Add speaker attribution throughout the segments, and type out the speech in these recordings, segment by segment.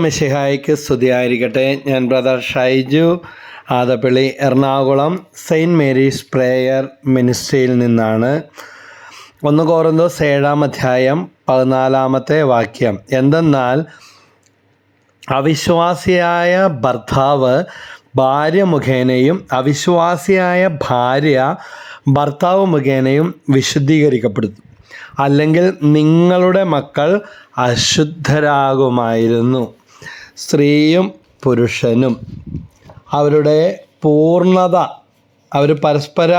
Speaker 1: മിശിഹായ്ക്ക് സ്തുതിയായിരിക്കട്ടെ. ഞാൻ brother Shaiju Adappally, Ernakulam saint Mary's prayer മിനിസ്ട്രിയിൽ നിന്നാണ്. 1 കൊറിന്തോസ് 7-14 വാക്യം. എന്തെന്നാൽ അവിശ്വാസിയായ ഭർത്താവ് ഭാര്യ മുഖേനയും അവിശ്വാസിയായ ഭാര്യ ഭർത്താവ് മുഖേനയും വിശുദ്ധീകരിക്കപ്പെടുന്നു, അല്ലെങ്കിൽ നിങ്ങളുടെ മക്കൾ അശുദ്ധരാകുമായിരുന്നു. സ്ത്രീയും പുരുഷനും അവരുടെ പൂർണ്ണത, അവർ പരസ്പര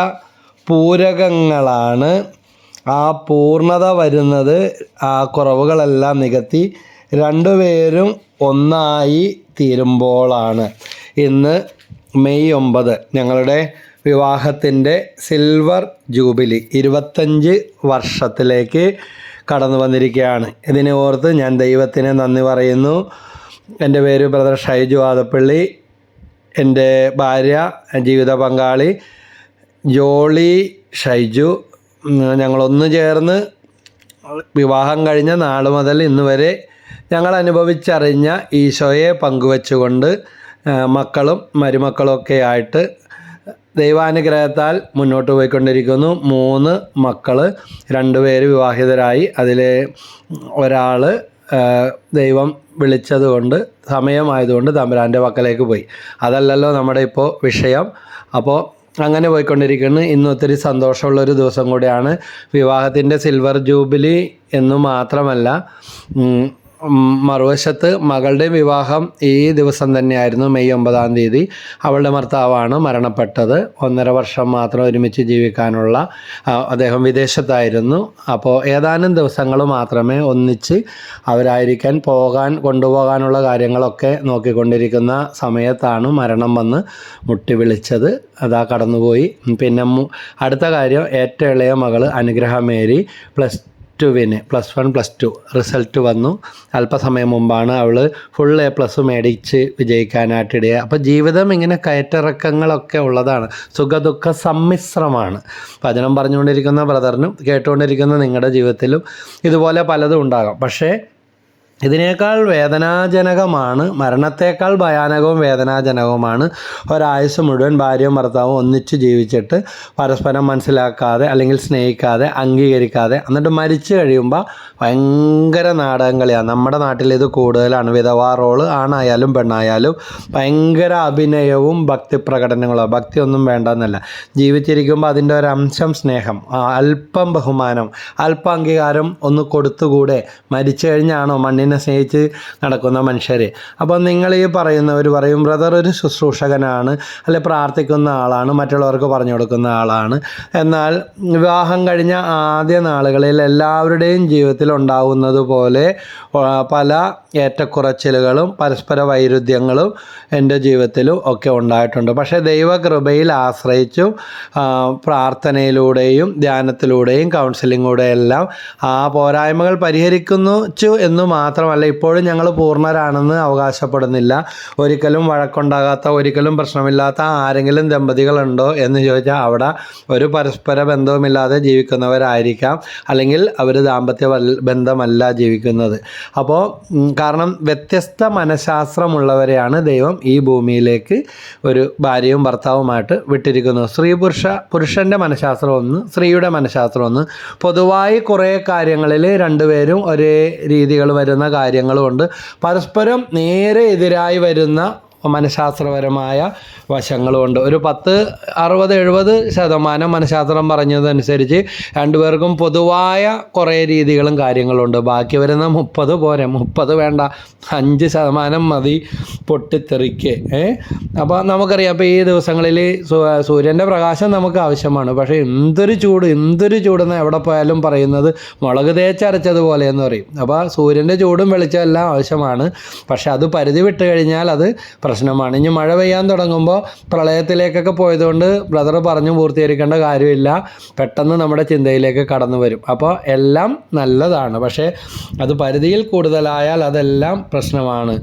Speaker 1: പൂരകങ്ങളാണ്. ആ പൂർണ്ണത വരുന്നത് ആ കുറവുകളെല്ലാം നികത്തി രണ്ടുപേരും ഒന്നായി തീരുമ്പോഴാണ്. ഇന്ന് മെയ് 9 ഞങ്ങളുടെ വിവാഹത്തിൻ്റെ സിൽവർ ജൂബിലി 25 വർഷത്തിലേക്ക് കടന്നു വന്നിരിക്കുകയാണ്. ഇതിനെ ഓർത്ത് ഞാൻ ദൈവത്തിന് നന്ദി പറയുന്നു. എൻ്റെ പേര് ബ്രദർ ഷൈജു ആദപ്പള്ളി. എൻ്റെ ഭാര്യ, ജീവിത പങ്കാളി ജോളി ഷൈജു. ഞങ്ങളൊന്നു ചേർന്ന് വിവാഹം കഴിഞ്ഞ നാൾ മുതൽ ഇന്ന് വരെ ഞങ്ങൾ അനുഭവിച്ചറിഞ്ഞ ഈശോയെ പങ്കുവെച്ചുകൊണ്ട് മക്കളും മരുമക്കളൊക്കെ ആയിട്ട് ദൈവാനുഗ്രഹത്താൽ മുന്നോട്ട് പോയിക്കൊണ്ടിരിക്കുന്നു. 3 മക്കൾ, 2 പേര് വിവാഹിതരായി. അതിൽ ഒരാൾ ദൈവം വിളിച്ചതുകൊണ്ട്, സമയമായതുകൊണ്ട് തമ്പുരാൻ്റെ പക്കലേക്ക് പോയി. അതല്ലല്ലോ നമ്മുടെ ഇപ്പോൾ വിഷയം. അപ്പോൾ അങ്ങനെ പോയിക്കൊണ്ടിരിക്കുന്നു. ഇന്ന് ഒത്തിരി സന്തോഷമുള്ളൊരു ദിവസം കൂടിയാണ്. വിവാഹത്തിൻ്റെ സിൽവർ ജൂബിലി എന്നു മാത്രമല്ല, മറുവശത്ത് മകളുടെ വിവാഹം ഈ ദിവസം തന്നെയായിരുന്നു, മെയ് 9 അവളുടെ ഭർത്താവാണ് മരണപ്പെട്ടത്. 1.5 വർഷം മാത്രം ഒരുമിച്ച് ജീവിക്കാനുള്ള, അദ്ദേഹം വിദേശത്തായിരുന്നു. അപ്പോൾ ഏതാനും ദിവസങ്ങൾ മാത്രമേ ഒന്നിച്ച് അവരായിരിക്കാൻ കൊണ്ടുപോകാനുള്ള കാര്യങ്ങളൊക്കെ നോക്കിക്കൊണ്ടിരിക്കുന്ന സമയത്താണ് മരണം വന്ന് മുട്ടി വിളിച്ചത്. അതാ കടന്നുപോയി. പിന്നെ അടുത്ത കാര്യം, ഏറ്റവും ഇളയ മകൾ അനുഗ്രഹ മേരി +1 +2 റിസൾട്ട് വന്നു. അല്പസമയം മുമ്പാണ് അവൾ ഫുൾ A+ മേടിച്ച് വിജയിക്കാനായിട്ടിടയായി. അപ്പോൾ ജീവിതം ഇങ്ങനെ കയറ്റിറക്കങ്ങളൊക്കെ ഉള്ളതാണ്, സുഖദുഃഖ സമ്മിശ്രമാണ്. വചനം പറഞ്ഞുകൊണ്ടിരിക്കുന്ന ബ്രദറിനും കേട്ടുകൊണ്ടിരിക്കുന്ന നിങ്ങളുടെ ജീവിതത്തിലും ഇതുപോലെ പലതും ഉണ്ടാകാം. പക്ഷേ ഇതിനേക്കാൾ വേദനാജനകമാണ്, മരണത്തേക്കാൾ ഭയാനകവും വേദനാജനകവുമാണ് ഒരായുസ് മുഴുവൻ ഭാര്യയും ഭർത്താവും ഒന്നിച്ച് ജീവിച്ചിട്ട് പരസ്പരം മനസ്സിലാക്കാതെ, അല്ലെങ്കിൽ സ്നേഹിക്കാതെ, അംഗീകരിക്കാതെ, എന്നിട്ട് മരിച്ചു കഴിയുമ്പോൾ ഭയങ്കര നാടകം കളിയാണ്. നമ്മുടെ നാട്ടിൽ ഇത് കൂടുതലാണ്. വിധവാ റോള് ആണായാലും പെണ്ണായാലും ഭയങ്കര അഭിനയവും ഭക്തി പ്രകടനങ്ങളോ. ഭക്തിയൊന്നും വേണ്ടെന്നല്ല, ജീവിച്ചിരിക്കുമ്പോൾ അതിൻ്റെ ഒരംശം സ്നേഹം, അല്പം ബഹുമാനം, അല്പം അംഗീകാരം ഒന്ന് കൊടുത്തുകൂടെ? മരിച്ചു കഴിഞ്ഞാണോ മണ്ണിനെ സ്നേഹിച്ച് നടക്കുന്ന മനുഷ്യർ? അപ്പോൾ നിങ്ങൾ ഈ പറയുന്നവർ പറയും, ബ്രദർ ഒരു ശുശ്രൂഷകനാണ്, അല്ലെ പ്രാർത്ഥിക്കുന്ന ആളാണ്, മറ്റുള്ളവർക്ക് പറഞ്ഞു കൊടുക്കുന്ന ആളാണ്. എന്നാൽ വിവാഹം കഴിഞ്ഞ ആദ്യ നാളുകളിൽ എല്ലാവരുടെയും ജീവിതത്തിൽ ഉണ്ടാകുന്നത് പോലെ പല ഏറ്റക്കുറച്ചിലുകളും പരസ്പര വൈരുദ്ധ്യങ്ങളും എൻ്റെ ജീവിതത്തിലും ഒക്കെ ഉണ്ടായിട്ടുണ്ട്. പക്ഷേ ദൈവകൃപയിൽ ആശ്രയിച്ചും പ്രാർത്ഥനയിലൂടെയും ധ്യാനത്തിലൂടെയും കൗൺസിലിങ്ങിലൂടെയും എല്ലാം ആ പോരായ്മകൾ പരിഹരിക്കുന്നു എന്ന് മാത്രമല്ല, ഇപ്പോഴും ഞങ്ങൾ പൂർണ്ണരാണെന്ന് അവകാശപ്പെടുന്നില്ല. ഒരിക്കലും വഴക്കുണ്ടാകാത്ത, ഒരിക്കലും പ്രശ്നമില്ലാത്ത ആരെങ്കിലും ദമ്പതികളുണ്ടോ എന്ന് ചോദിച്ചാൽ അവിടെ ഒരു പരസ്പര ബന്ധവുമില്ലാതെ ജീവിക്കുന്നവരായിരിക്കാം, അല്ലെങ്കിൽ അവർ ദാമ്പത്യ ബന്ധമല്ല ജീവിക്കുന്നത്. അപ്പോൾ കാരണം വ്യത്യസ്ത മനഃശാസ്ത്രമുള്ളവരെയാണ് ദൈവം ഈ ഭൂമിയിലേക്ക് ഒരു ഭാര്യയും ഭർത്താവുമായിട്ട് വിട്ടിരിക്കുന്നത്. പുരുഷൻ്റെ മനഃശാസ്ത്രം ഒന്ന്, സ്ത്രീയുടെ മനഃശാസ്ത്രം ഒന്ന്. പൊതുവായി കുറേ കാര്യങ്ങളിൽ രണ്ടുപേരും ഒരേ രീതികൾ വരുന്ന കാര്യങ്ങളുമുണ്ട്. പരസ്പരം നേരെ എതിരായി വരുന്ന മനഃശാസ്ത്രപരമായ വശങ്ങളുമുണ്ട്. ഒരു 10-60-70% മനഃശാസ്ത്രം പറഞ്ഞതനുസരിച്ച് രണ്ടുപേർക്കും പൊതുവായ കുറേ രീതികളും കാര്യങ്ങളുണ്ട്. ബാക്കി വരുന്ന 30 പോരെ, 30 വേണ്ട, 5% മതി പൊട്ടിത്തെറിക്ക്. അപ്പോൾ നമുക്കറിയാം, അപ്പോൾ ഈ ദിവസങ്ങളിൽ സൂര്യൻ്റെ പ്രകാശം നമുക്ക് ആവശ്യമാണ്. പക്ഷേ എന്തൊരു ചൂടെന്ന് എവിടെ പോയാലും പറയുന്നത് മുളക് തേച്ചരച്ചതുപോലെ എന്ന് പറയും. അപ്പോൾ സൂര്യൻ്റെ ചൂടും വെളിച്ചമെല്ലാം ആവശ്യമാണ്. പക്ഷെ അത് പരിധി വിട്ട് കഴിഞ്ഞാൽ അത് പ്രശ്നമാണ്. ഇനി മഴ പെയ്യാൻ തുടങ്ങുമ്പോൾ പ്രളയത്തിലേക്കൊക്കെ പോയതുകൊണ്ട് ബ്രദർ പറഞ്ഞു പൂർത്തീകരിക്കേണ്ട കാര്യമില്ല, പെട്ടെന്ന് നമ്മുടെ ചിന്തയിലേക്ക് കടന്നു വരും. അപ്പോൾ എല്ലാം നല്ലതാണ്, പക്ഷേ അത് പരിധിയിൽ കൂടുതലായാൽ അതെല്ലാം പ്രശ്നമാണ്.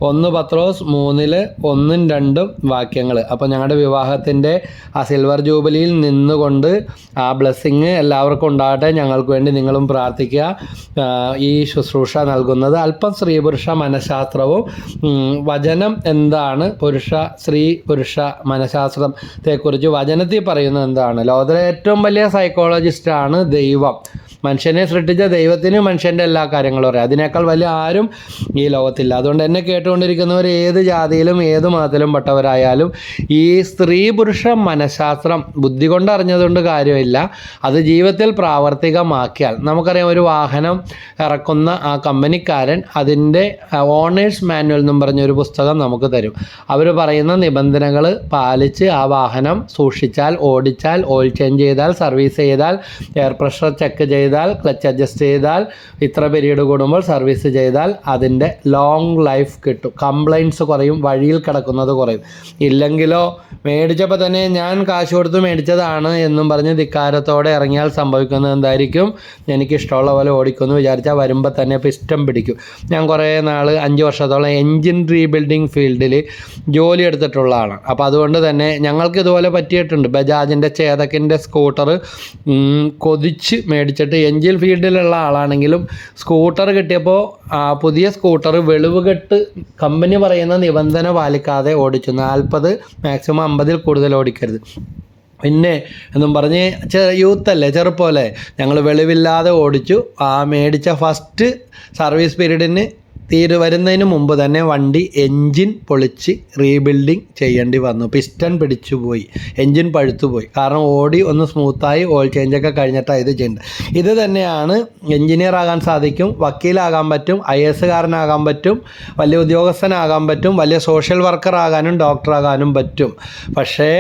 Speaker 1: 1 പത്രോസ് 3 1 2 വാക്യങ്ങൾ. അപ്പോൾ ഞങ്ങളുടെ വിവാഹത്തിൻ്റെ ആ സിൽവർ ജൂബിലിയിൽ നിന്നുകൊണ്ട് ആ ബ്ലെസ്സിങ് എല്ലാവർക്കും ഉണ്ടാകട്ടെ. ഞങ്ങൾക്ക് വേണ്ടി നിങ്ങളും പ്രാർത്ഥിക്കുക. ഈ ശുശ്രൂഷ നൽകുന്നത് അല്പം സ്ത്രീ പുരുഷ മനഃശാസ്ത്രവും വചനം എന്താണ്, സ്ത്രീ പുരുഷ മനഃശാസ്ത്രത്തെക്കുറിച്ച് വചനത്തിൽ പറയുന്നത് എന്താണ്. ലോകത്തിലെ ഏറ്റവും വലിയ സൈക്കോളജിസ്റ്റാണ് ദൈവം. മനുഷ്യനെ സൃഷ്ടിച്ച ദൈവത്തിന് മനുഷ്യൻ്റെ എല്ലാ കാര്യങ്ങളും അറിയാം. അതിനേക്കാൾ വലിയ ആരും ഈ ലോകത്തില്ല. അതുകൊണ്ട് എന്നെ കേട്ടുകൊണ്ടിരിക്കുന്നവർ ഏത് ജാതിയിലും ഏത് മതത്തിലും പെട്ടവരായാലും ഈ സ്ത്രീ പുരുഷ മനഃശാസ്ത്രം ബുദ്ധി കൊണ്ട് അറിഞ്ഞതുകൊണ്ട് കാര്യമില്ല, അത് ജീവിതത്തിൽ പ്രാവർത്തികമാക്കിയാൽ. നമുക്കറിയാം, ഒരു വാഹനം ഇറക്കുന്ന ആ കമ്പനിക്കാരൻ അതിൻ്റെ ഓണേഴ്സ് മാനുവൽ എന്നും പറഞ്ഞൊരു പുസ്തകം നമുക്ക് തരും. അവർ പറയുന്ന നിബന്ധനകൾ പാലിച്ച് ആ വാഹനം സൂക്ഷിച്ചാൽ, ഓടിച്ചാൽ, ഓയിൽ ചേഞ്ച് ചെയ്താൽ, സർവീസ് ചെയ്താൽ, എയർ പ്രഷർ ചെക്ക് ചെയ്താൽ, ക്ലച്ച് അഡ്ജസ്റ്റ് ചെയ്താൽ, ഇത്ര പീരീഡ് കൂടുമ്പോൾ സർവീസ് ചെയ്താൽ അതിൻ്റെ ലോങ് ലൈഫ് കിട്ടും. കംപ്ലൈൻറ്റ്സ് കുറയും, വഴിയിൽ കിടക്കുന്നത് കുറയും. ഇല്ലെങ്കിലോ മേടിച്ചപ്പോൾ തന്നെ ഞാൻ കാശ് കൊടുത്ത് മേടിച്ചതാണ് എന്നും പറഞ്ഞ് ധിക്കാരത്തോടെ ഇറങ്ങിയാൽ സംഭവിക്കുന്നത് എന്തായിരിക്കും? എനിക്കിഷ്ടമുള്ള പോലെ ഓടിക്കുമെന്ന് വിചാരിച്ചാൽ വരുമ്പോൾ തന്നെ പിസ്റ്റം പിടിക്കും. ഞാൻ കുറേ നാൾ 5 വർഷത്തോളം എൻജിൻ റീബിൽഡിങ് ഫീൽഡിൽ ജോലി എടുത്തിട്ടുള്ള ആളാണ്. അപ്പോൾ അതുകൊണ്ട് തന്നെ ഞങ്ങൾക്ക് ഇതുപോലെ പറ്റിയിട്ടുണ്ട്. ബജാജിൻ്റെ ചേതക്കിൻ്റെ സ്കൂട്ടർ കൊതിച്ച് മേടിച്ചിട്ട് എൻജിൻ ഫീൽഡിലുള്ള ആളാണെങ്കിലും സ്കൂട്ടർ കിട്ടിയപ്പോൾ പുതിയ സ്കൂട്ടർ വെളിവുകെട്ട് കമ്പനി പറയുന്ന നിബന്ധന പാലിക്കാതെ ഓടിച്ചു. 40 മാക്സിമം 50 കൂടുതൽ ഓടിക്കരുത് പിന്നെ എന്നും പറഞ്ഞ് യൂത്തല്ലേ, ചെറുപ്പമല്ലേ, ഞങ്ങൾ വെളിവില്ലാതെ ഓടിച്ചു. ആ മേടിച്ച ഫസ്റ്റ് സർവീസ് പീരീഡിന് വരുന്നതിന് മുമ്പ് തന്നെ വണ്ടി എൻജിൻ പൊളിച്ച് റീബിൽഡിങ് ചെയ്യേണ്ടി വന്നു. പിസ്റ്റൺ പിടിച്ചു പോയി, എൻജിൻ പഴുത്തുപോയി. കാരണം ഓടി ഒന്ന് സ്മൂത്തായി ഓയിൽ ചേഞ്ചൊക്കെ കഴിഞ്ഞിട്ടാണ് ഇത് ചെയ്യേണ്ടത്. ഇത് തന്നെയാണ് എൻജിനീയർ ആകാൻ സാധിക്കും, വക്കീലാകാൻ പറ്റും, IAS കാരനാകാൻ പറ്റും, വലിയ ഉദ്യോഗസ്ഥനാകാൻ പറ്റും, വലിയ സോഷ്യൽ വർക്കർ ആകാനും ഡോക്ടറാകാനും പറ്റും. പക്ഷേ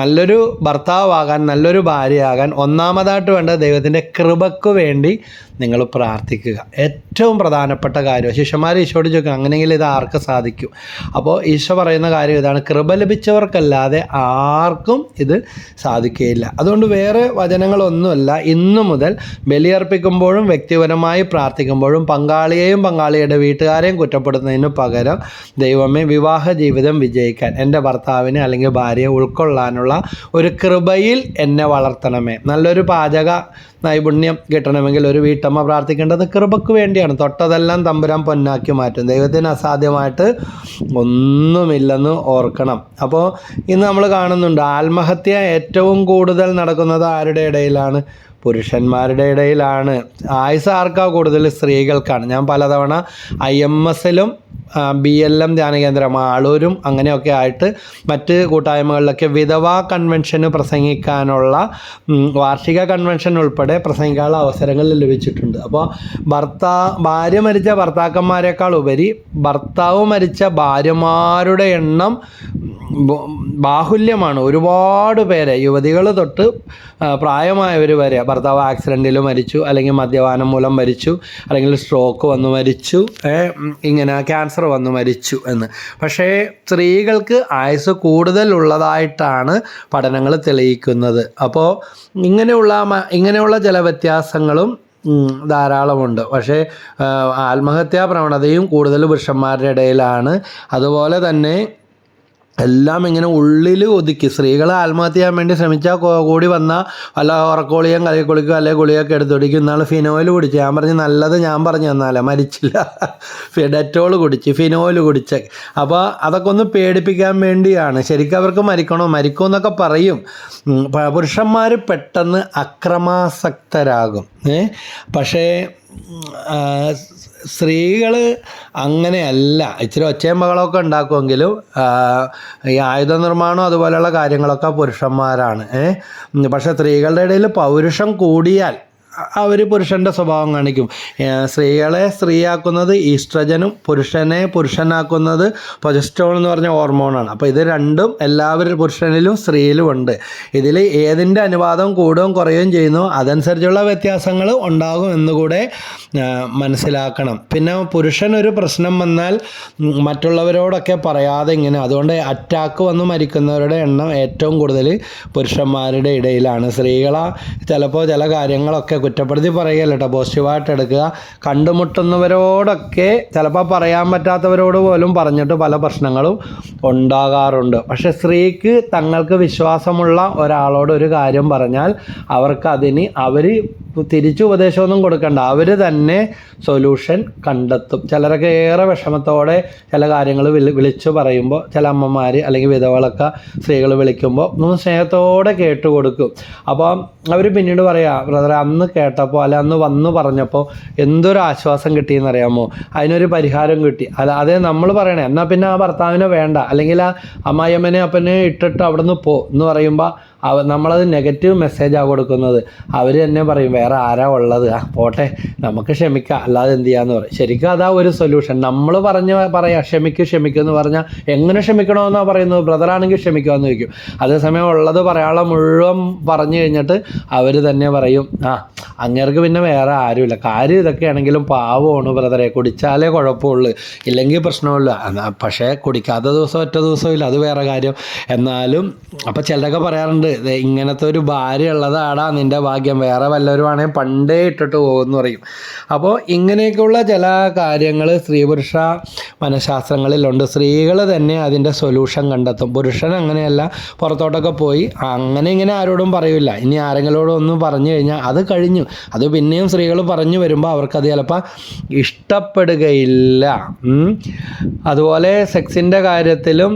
Speaker 1: നല്ലൊരു ഭർത്താവാകാൻ, നല്ലൊരു ഭാര്യയാകാൻ ഒന്നാമതായിട്ട് വേണ്ടത് ദൈവത്തിൻ്റെ കൃപയ്ക്ക് വേണ്ടി നിങ്ങൾ പ്രാർത്ഥിക്കുക. ഏറ്റവും പ്രധാനപ്പെട്ട കാര്യം. ശിഷ്യന്മാർ ഈശോയോട് ചോദിക്കണം, അങ്ങനെയെങ്കിൽ ഇത് ആർക്ക് സാധിക്കും? അപ്പോൾ ഈശോ പറയുന്ന കാര്യം ഇതാണ്, കൃപ ലഭിച്ചവർക്കല്ലാതെ ആർക്കും ഇത് സാധിക്കുകയില്ല. അതുകൊണ്ട് വേറെ വചനങ്ങളൊന്നുമല്ല. ഇന്നു മുതൽ ബലിയർപ്പിക്കുമ്പോഴും വ്യക്തിപരമായി പ്രാർത്ഥിക്കുമ്പോഴും പങ്കാളിയുടെ വീട്ടുകാരെയും കുറ്റപ്പെടുത്തുന്നതിന് പകരം ദൈവമേ, വിവാഹ ജീവിതം വിജയിക്കാൻ എൻ്റെ ഭർത്താവിനെ അല്ലെങ്കിൽ ഭാര്യയെ ഉൾക്കൊള്ളാനുള്ള ഒരു കൃപയിൽ എന്നെ വളർത്തണമേ. നല്ലൊരു പാചക നൈപുണ്യം കിട്ടണമെങ്കിൽ ഒരു വീട്ടമ്മ പ്രാർത്ഥിക്കേണ്ടത് കൃപയ്ക്ക് വേണ്ടിയാണ്. തൊട്ടതെല്ലാം തമ്പുരാൻ പൊന്നാക്കി മാറ്റും. ദൈവത്തിന് അസാധ്യമായിട്ട് ഒന്നുമില്ലെന്ന് ഓർക്കണം. അപ്പോൾ ഇന്ന് നമ്മൾ കാണുന്നുണ്ട്, ആത്മഹത്യ ഏറ്റവും കൂടുതൽ നടക്കുന്നത് ആരുടെ ഇടയിലാണ്? പുരുഷന്മാരുടെ ഇടയിലാണ്. ആയുസ് ആർക്കാ കൂടുതൽ? സ്ത്രീകൾക്കാണ്. ഞാൻ പലതവണ IMSലും BLM ധ്യാനകേന്ദ്രം ആളൂരും അങ്ങനെയൊക്കെ ആയിട്ട് മറ്റ് കൂട്ടായ്മകളിലൊക്കെ വിധവാ കൺവെൻഷന് പ്രസംഗിക്കാനുള്ള വാർഷിക കൺവെൻഷൻ ഉൾപ്പെടെ പ്രസംഗിക്കാനുള്ള അവസരങ്ങൾ ലഭിച്ചിട്ടുണ്ട്. അപ്പോൾ ഭാര്യ മരിച്ച ഭർത്താക്കന്മാരെക്കാൾ ഉപരി ഭർത്താവ് മരിച്ച ഭാര്യമാരുടെ എണ്ണം ബാഹുല്യമാണ്. ഒരുപാട് പേരെ, യുവതികൾ തൊട്ട് പ്രായമായവർ വരെ, ഭർത്താവ് ആക്സിഡൻറ്റിൽ മരിച്ചു, അല്ലെങ്കിൽ മദ്യപാനം മൂലം മരിച്ചു, അല്ലെങ്കിൽ സ്ട്രോക്ക് വന്ന് മരിച്ചു, ഇങ്ങനെ ക്യാൻസർ വന്ന് മരിച്ചു എന്ന്. പക്ഷേ സ്ത്രീകൾക്ക് ആയുസ് കൂടുതലുള്ളതായിട്ടാണ് പഠനങ്ങൾ തെളിയിക്കുന്നത്. അപ്പോൾ ഇങ്ങനെയുള്ള ചില വ്യത്യാസങ്ങളും ധാരാളമുണ്ട്. പക്ഷേ ആത്മഹത്യാ പ്രവണതയും കൂടുതൽ പുരുഷന്മാരുടെ ഇടയിലാണ്. അതുപോലെ തന്നെ എല്ലാം ഇങ്ങനെ ഉള്ളിൽ ഒതുക്കി സ്ത്രീകൾ ആത്മഹത്യ ചെയ്യാൻ വേണ്ടി ശ്രമിച്ചാൽ കൂടി വന്നാൽ വല്ല ഉറക്കോളിയും കലക്കൊളിക്കും അല്ലെങ്കിൽ ഗുളിയൊക്കെ എടുത്തൊടിക്കും. ഇന്നാൾ ഫിനോയിൽ കുടിച്ച്, ഞാൻ പറഞ്ഞ് നല്ലത് ഞാൻ പറഞ്ഞു തന്നാലേ, മരിച്ചില്ല. ഡെറ്റോൾ കുടിച്ച്, ഫിനോയിൽ കുടിച്ച്. അപ്പോൾ അതൊക്കെ ഒന്ന് പേടിപ്പിക്കാൻ വേണ്ടിയാണ്. ശരിക്കും അവർക്ക് മരിക്കുമെന്നൊക്കെ പറയും. പുരുഷന്മാർ പെട്ടെന്ന് അക്രമാസക്തരാകും. പക്ഷേ സ്ത്രീകൾ അങ്ങനെയല്ല. ഇച്ചിരി ഒച്ചയും ബഹളമൊക്കെ ഉണ്ടാക്കുമെങ്കിലും ഈ ആയുധ നിർമ്മാണം അതുപോലെയുള്ള കാര്യങ്ങളൊക്കെ പുരുഷന്മാരാണ്. പക്ഷേ സ്ത്രീകളുടെ ഇടയിൽ പൗരുഷം കൂടിയാൽ അവർ പുരുഷൻ്റെ സ്വഭാവം കാണിക്കും. സ്ത്രീകളെ സ്ത്രീയാക്കുന്നത് ഈസ്ട്രജനും പുരുഷനെ പുരുഷനാക്കുന്നത് പ്രൊജസ്ട്രോൺ എന്ന് പറഞ്ഞ ഹോർമോണാണ്. അപ്പോൾ ഇത് രണ്ടും എല്ലാവരും പുരുഷനിലും സ്ത്രീയിലും ഉണ്ട്. ഇതിൽ ഏതിൻ്റെ അനുപാതം കൂടുകയും കുറയുകയും ചെയ്യുന്നു അതനുസരിച്ചുള്ള വ്യത്യാസങ്ങൾ ഉണ്ടാകും എന്നുകൂടെ മനസ്സിലാക്കണം. പിന്നെ പുരുഷനൊരു പ്രശ്നം വന്നാൽ മറ്റുള്ളവരോടൊക്കെ പറയാതെ ഇങ്ങനെ, അതുകൊണ്ട് അറ്റാക്ക് വന്ന് മരിക്കുന്നവരുടെ എണ്ണം ഏറ്റവും കൂടുതൽ പുരുഷന്മാരുടെ ഇടയിലാണ്. സ്ത്രീകളാ ചിലപ്പോൾ ചില കാര്യങ്ങളൊക്കെ കുറ്റപ്പെടുത്തി പറയുകയല്ല കേട്ടോ, പോസിറ്റീവായിട്ട് എടുക്കുക. കണ്ടുമുട്ടുന്നവരോടൊക്കെ ചിലപ്പോൾ പറയാൻ പറ്റാത്തവരോട് പോലും പറഞ്ഞിട്ട് പല പ്രശ്നങ്ങളും ഉണ്ടാകാറുണ്ട്. പക്ഷെ സ്ത്രീക്ക് തങ്ങൾക്ക് വിശ്വാസമുള്ള ഒരാളോട് ഒരു കാര്യം പറഞ്ഞാൽ അവർക്കതിന് അവർ തിരിച്ചു ഉപദേശമൊന്നും കൊടുക്കണ്ട, അവർ തന്നെ സൊല്യൂഷൻ കണ്ടെത്തും. ചിലരൊക്കെ ഏറെ വിഷമത്തോടെ ചില കാര്യങ്ങൾ വിളിച്ചു പറയുമ്പോൾ ചില അമ്മമാർ അല്ലെങ്കിൽ വിധവകളൊക്കെ സ്ത്രീകൾ വിളിക്കുമ്പോൾ ഒന്ന് സ്നേഹത്തോടെ കേട്ടുകൊടുക്കും. അപ്പോൾ അവർ പിന്നീട് പറയാം, ബ്രദറെ അന്ന് കേട്ടപ്പോൾ അല്ല അന്ന് വന്ന് പറഞ്ഞപ്പോൾ എന്തൊരു ആശ്വാസം കിട്ടിയെന്നറിയാമോ, അതിനൊരു പരിഹാരം കിട്ടി. അതേ നമ്മൾ പറയണേ എന്നാൽ പിന്നെ ആ ഭർത്താവിനെ വേണ്ട, അല്ലെങ്കിൽ ആ അമ്മായിയമ്മനെ അപ്പനെ ഇട്ടിട്ട് അവിടെ നിന്ന് പോ എന്ന് പറയുമ്പോൾ നമ്മളത് നെഗറ്റീവ് മെസ്സേജാണ് കൊടുക്കുന്നത്. അവർ തന്നെ പറയും വേറെ ആരാ ഉള്ളത്, പോട്ടെ നമുക്ക് ക്ഷമിക്കാം അല്ലാതെ എന്ത് ചെയ്യാന്ന് പറയും. ശരിക്കും അതാ ഒരു സൊല്യൂഷൻ. നമ്മൾ പറയാം ക്ഷമിക്കുമെന്ന് പറഞ്ഞാൽ എങ്ങനെ ക്ഷമിക്കണമെന്നാണ് പറയുന്നത്. ബ്രദറാണെങ്കിൽ ക്ഷമിക്കുമെന്ന് ചോദിക്കും. അതേസമയം ഉള്ളത് പറയാനുള്ള മുഴുവൻ പറഞ്ഞു കഴിഞ്ഞിട്ട് അവർ തന്നെ പറയും അങ്ങേർക്ക് പിന്നെ വേറെ ആരുമില്ല, കാര്യം ഇതൊക്കെയാണെങ്കിലും പാവമാണ് ബ്രദറെ, കുടിച്ചാലേ കുഴപ്പമുള്ളൂ ഇല്ലെങ്കിൽ പ്രശ്നമില്ല. പക്ഷേ കുടിക്കാത്ത ദിവസം ഒറ്റ ദിവസമില്ല, അത് വേറെ കാര്യം. എന്നാലും അപ്പം ചിലരൊക്കെ പറയാറുണ്ട് ഇങ്ങനത്തെ ഒരു ഭാര്യ ഉള്ളതാടാ നിൻ്റെ ഭാഗ്യം, വേറെ വല്ലവരുമാണെങ്കിൽ പണ്ടേ ഇട്ടിട്ട് പോകുമെന്ന് പറയും. അപ്പോൾ ഇങ്ങനെയൊക്കെയുള്ള ചില കാര്യങ്ങൾ സ്ത്രീ പുരുഷ മനഃശാസ്ത്രങ്ങളിലുണ്ട്. സ്ത്രീകൾ തന്നെ അതിൻ്റെ സൊല്യൂഷൻ കണ്ടെത്തും. പുരുഷൻ അങ്ങനെയല്ല, പുറത്തോട്ടൊക്കെ പോയി അങ്ങനെ ഇങ്ങനെ ആരോടും പറയില്ല. ഇനി ആരെങ്കിലോടും ഒന്ന് പറഞ്ഞു കഴിഞ്ഞാൽ അത് കഴിഞ്ഞു. അത് പിന്നെയും സ്ത്രീകൾ പറഞ്ഞു വരുമ്പോൾ അവർക്കത് ചിലപ്പോൾ ഇഷ്ടപ്പെടുകയില്ല. അതുപോലെ സെക്സിൻ്റെ കാര്യത്തിലും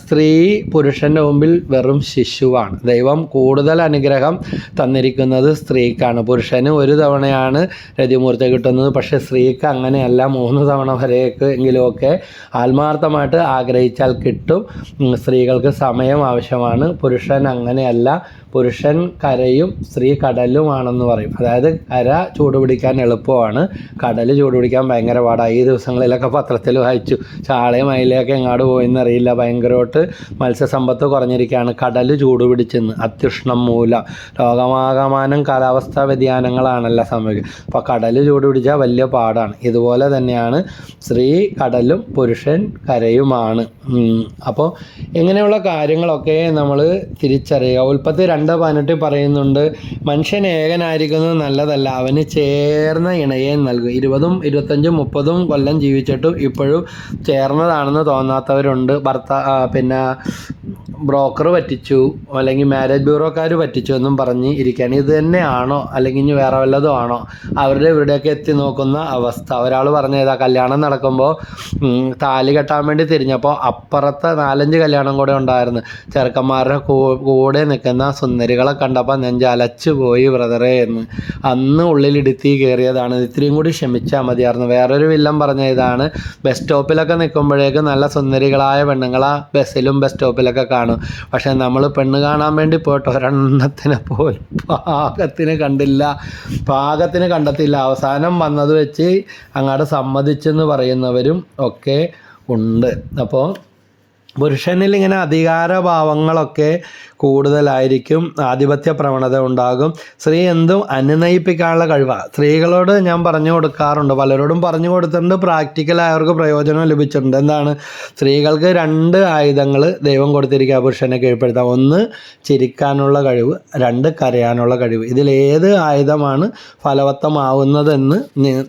Speaker 1: സ്ത്രീ പുരുഷൻ്റെ മുമ്പിൽ വെറും ശിശുവാണ്. ദൈവം കൂടുതൽ അനുഗ്രഹം തന്നിരിക്കുന്നത് സ്ത്രീക്കാണ്. പുരുഷന് ഒരു തവണയാണ് രതിമൂർത്തി കിട്ടുന്നത്, പക്ഷേ സ്ത്രീക്ക് അങ്ങനെയല്ല, 3 തവണ വരെയൊക്കെ എങ്കിലുമൊക്കെ ആത്മാർത്ഥമായിട്ട് ആഗ്രഹിച്ചാൽ കിട്ടും. സ്ത്രീകൾക്ക് സമയം ആവശ്യമാണ്. പുരുഷൻ അങ്ങനെയല്ല, പുരുഷൻ കരയും സ്ത്രീ കടലുമാണെന്ന് പറയും. അതായത് കര ചൂടുപിടിക്കാൻ എളുപ്പമാണ്, കടൽ ചൂടുപിടിക്കാൻ ഭയങ്കര പാടാണ്. ഈ ദിവസങ്ങളിലൊക്കെ പത്രത്തിൽ വായിച്ചു ചാളയും അയിലയൊക്കെ എങ്ങാട് പോയെന്നറിയില്ല, ഭയങ്കരമായിട്ട് മത്സ്യസമ്പത്ത് കുറഞ്ഞിരിക്കുകയാണ്, കടൽ ചൂടുപിടിച്ചെന്ന്, അത്യുഷ്ണം മൂലം. ലോകമാകമാനം കാലാവസ്ഥാ വ്യതിയാനങ്ങളാണല്ലോ സംഭവിക്കുക. അപ്പോൾ കടൽ ചൂടുപിടിച്ചാൽ വലിയ പാടാണ്. ഇതുപോലെ തന്നെയാണ് സ്ത്രീ കടലും പുരുഷൻ കരയുമാണ്. അപ്പോൾ ഇങ്ങനെയുള്ള കാര്യങ്ങളൊക്കെ നമ്മൾ തിരിച്ചറിയുക. ഉൽപ്പത്തി 2:18 പറയുന്നുണ്ട്, മനുഷ്യൻ ഏകനായിരിക്കുന്നത് നല്ലതല്ല, അവന് ചേർന്ന ഇണയെ നൽകും. 20, 25, 30 കൊല്ലം ജീവിച്ചിട്ടും ഇപ്പോഴും ചേർന്നതാണെന്ന് തോന്നാത്തവരുണ്ട്. പിന്നെ ബ്രോക്കർ പറ്റിച്ചു അല്ലെങ്കിൽ മാരേജ് ബ്യൂറോക്കാർ പറ്റിച്ചു എന്നും പറഞ്ഞ് ഇരിക്കുകയാണ്. ഇത് തന്നെയാണോ അല്ലെങ്കിൽ ഇനി വേറെ വല്ലതും ആണോ അവരുടെ ഇവിടെയൊക്കെ എത്തി നോക്കുന്ന അവസ്ഥ? ഒരാൾ പറഞ്ഞതാ, കല്യാണം നടക്കുമ്പോൾ താലി കെട്ടാൻ വേണ്ടി തിരിഞ്ഞപ്പോൾ അപ്പുറത്തെ 4-5 കല്യാണം കൂടെ ഉണ്ടായിരുന്നു. ചെറുക്കന്മാരുടെ കൂടെ നിൽക്കുന്ന സുന്ദരികളെ കണ്ടപ്പോൾ നെഞ്ചലച്ചു പോയി ബ്രദറേ എന്ന്. അന്ന് ഉള്ളിലിടുത്തി കയറിയതാണ്. ഇത്രയും കൂടി ക്ഷമിച്ചാൽ മതിയായിരുന്നു. വേറൊരു വില്ലൻ പറഞ്ഞ ഇതാണ്, ബസ് സ്റ്റോപ്പിലൊക്കെ നിൽക്കുമ്പോഴേക്കും നല്ല സുന്ദരികളായ പെണ്ണുങ്ങളാ ബസ്സിലും ബസ് സ്റ്റോപ്പിലൊക്കെ കാണും. പക്ഷെ നമ്മൾ പെണ്ണ് കാണാൻ വേണ്ടി പോയിട്ട് ഒരെണ്ണത്തിനെ പോലും പാകത്തിന് കണ്ടെത്തില്ല. അവസാനം വന്നത് വെച്ച് അങ്ങോട്ട് സമ്മതിച്ചെന്ന് പറയുന്നവരും ഒക്കെ ഉണ്ട്. അപ്പോൾ പുരുഷനിൽ ഇങ്ങനെ അധികാരഭാവങ്ങളൊക്കെ കൂടുതലായിരിക്കും, ആധിപത്യ പ്രവണത ഉണ്ടാകും. സ്ത്രീ എന്തും അനുനയിപ്പിക്കാനുള്ള കഴിവാണ്. സ്ത്രീകളോട് ഞാൻ പറഞ്ഞു കൊടുക്കാറുണ്ട്, പലരോടും പറഞ്ഞു കൊടുത്തിട്ടുണ്ട്, പ്രാക്ടിക്കലായി അവർക്ക് പ്രയോജനം ലഭിച്ചിട്ടുണ്ട്. എന്താണ്? സ്ത്രീകൾക്ക് 2 ആയുധങ്ങൾ ദൈവം കൊടുത്തിരിക്കുക പുരുഷനെ കീഴ്പ്പെടുത്താൻ. 1 ചിരിക്കാനുള്ള കഴിവ്, 2 കരയാനുള്ള കഴിവ്. ഇതിലേത് ആയുധമാണ് ഫലവത്തമാവുന്നതെന്ന്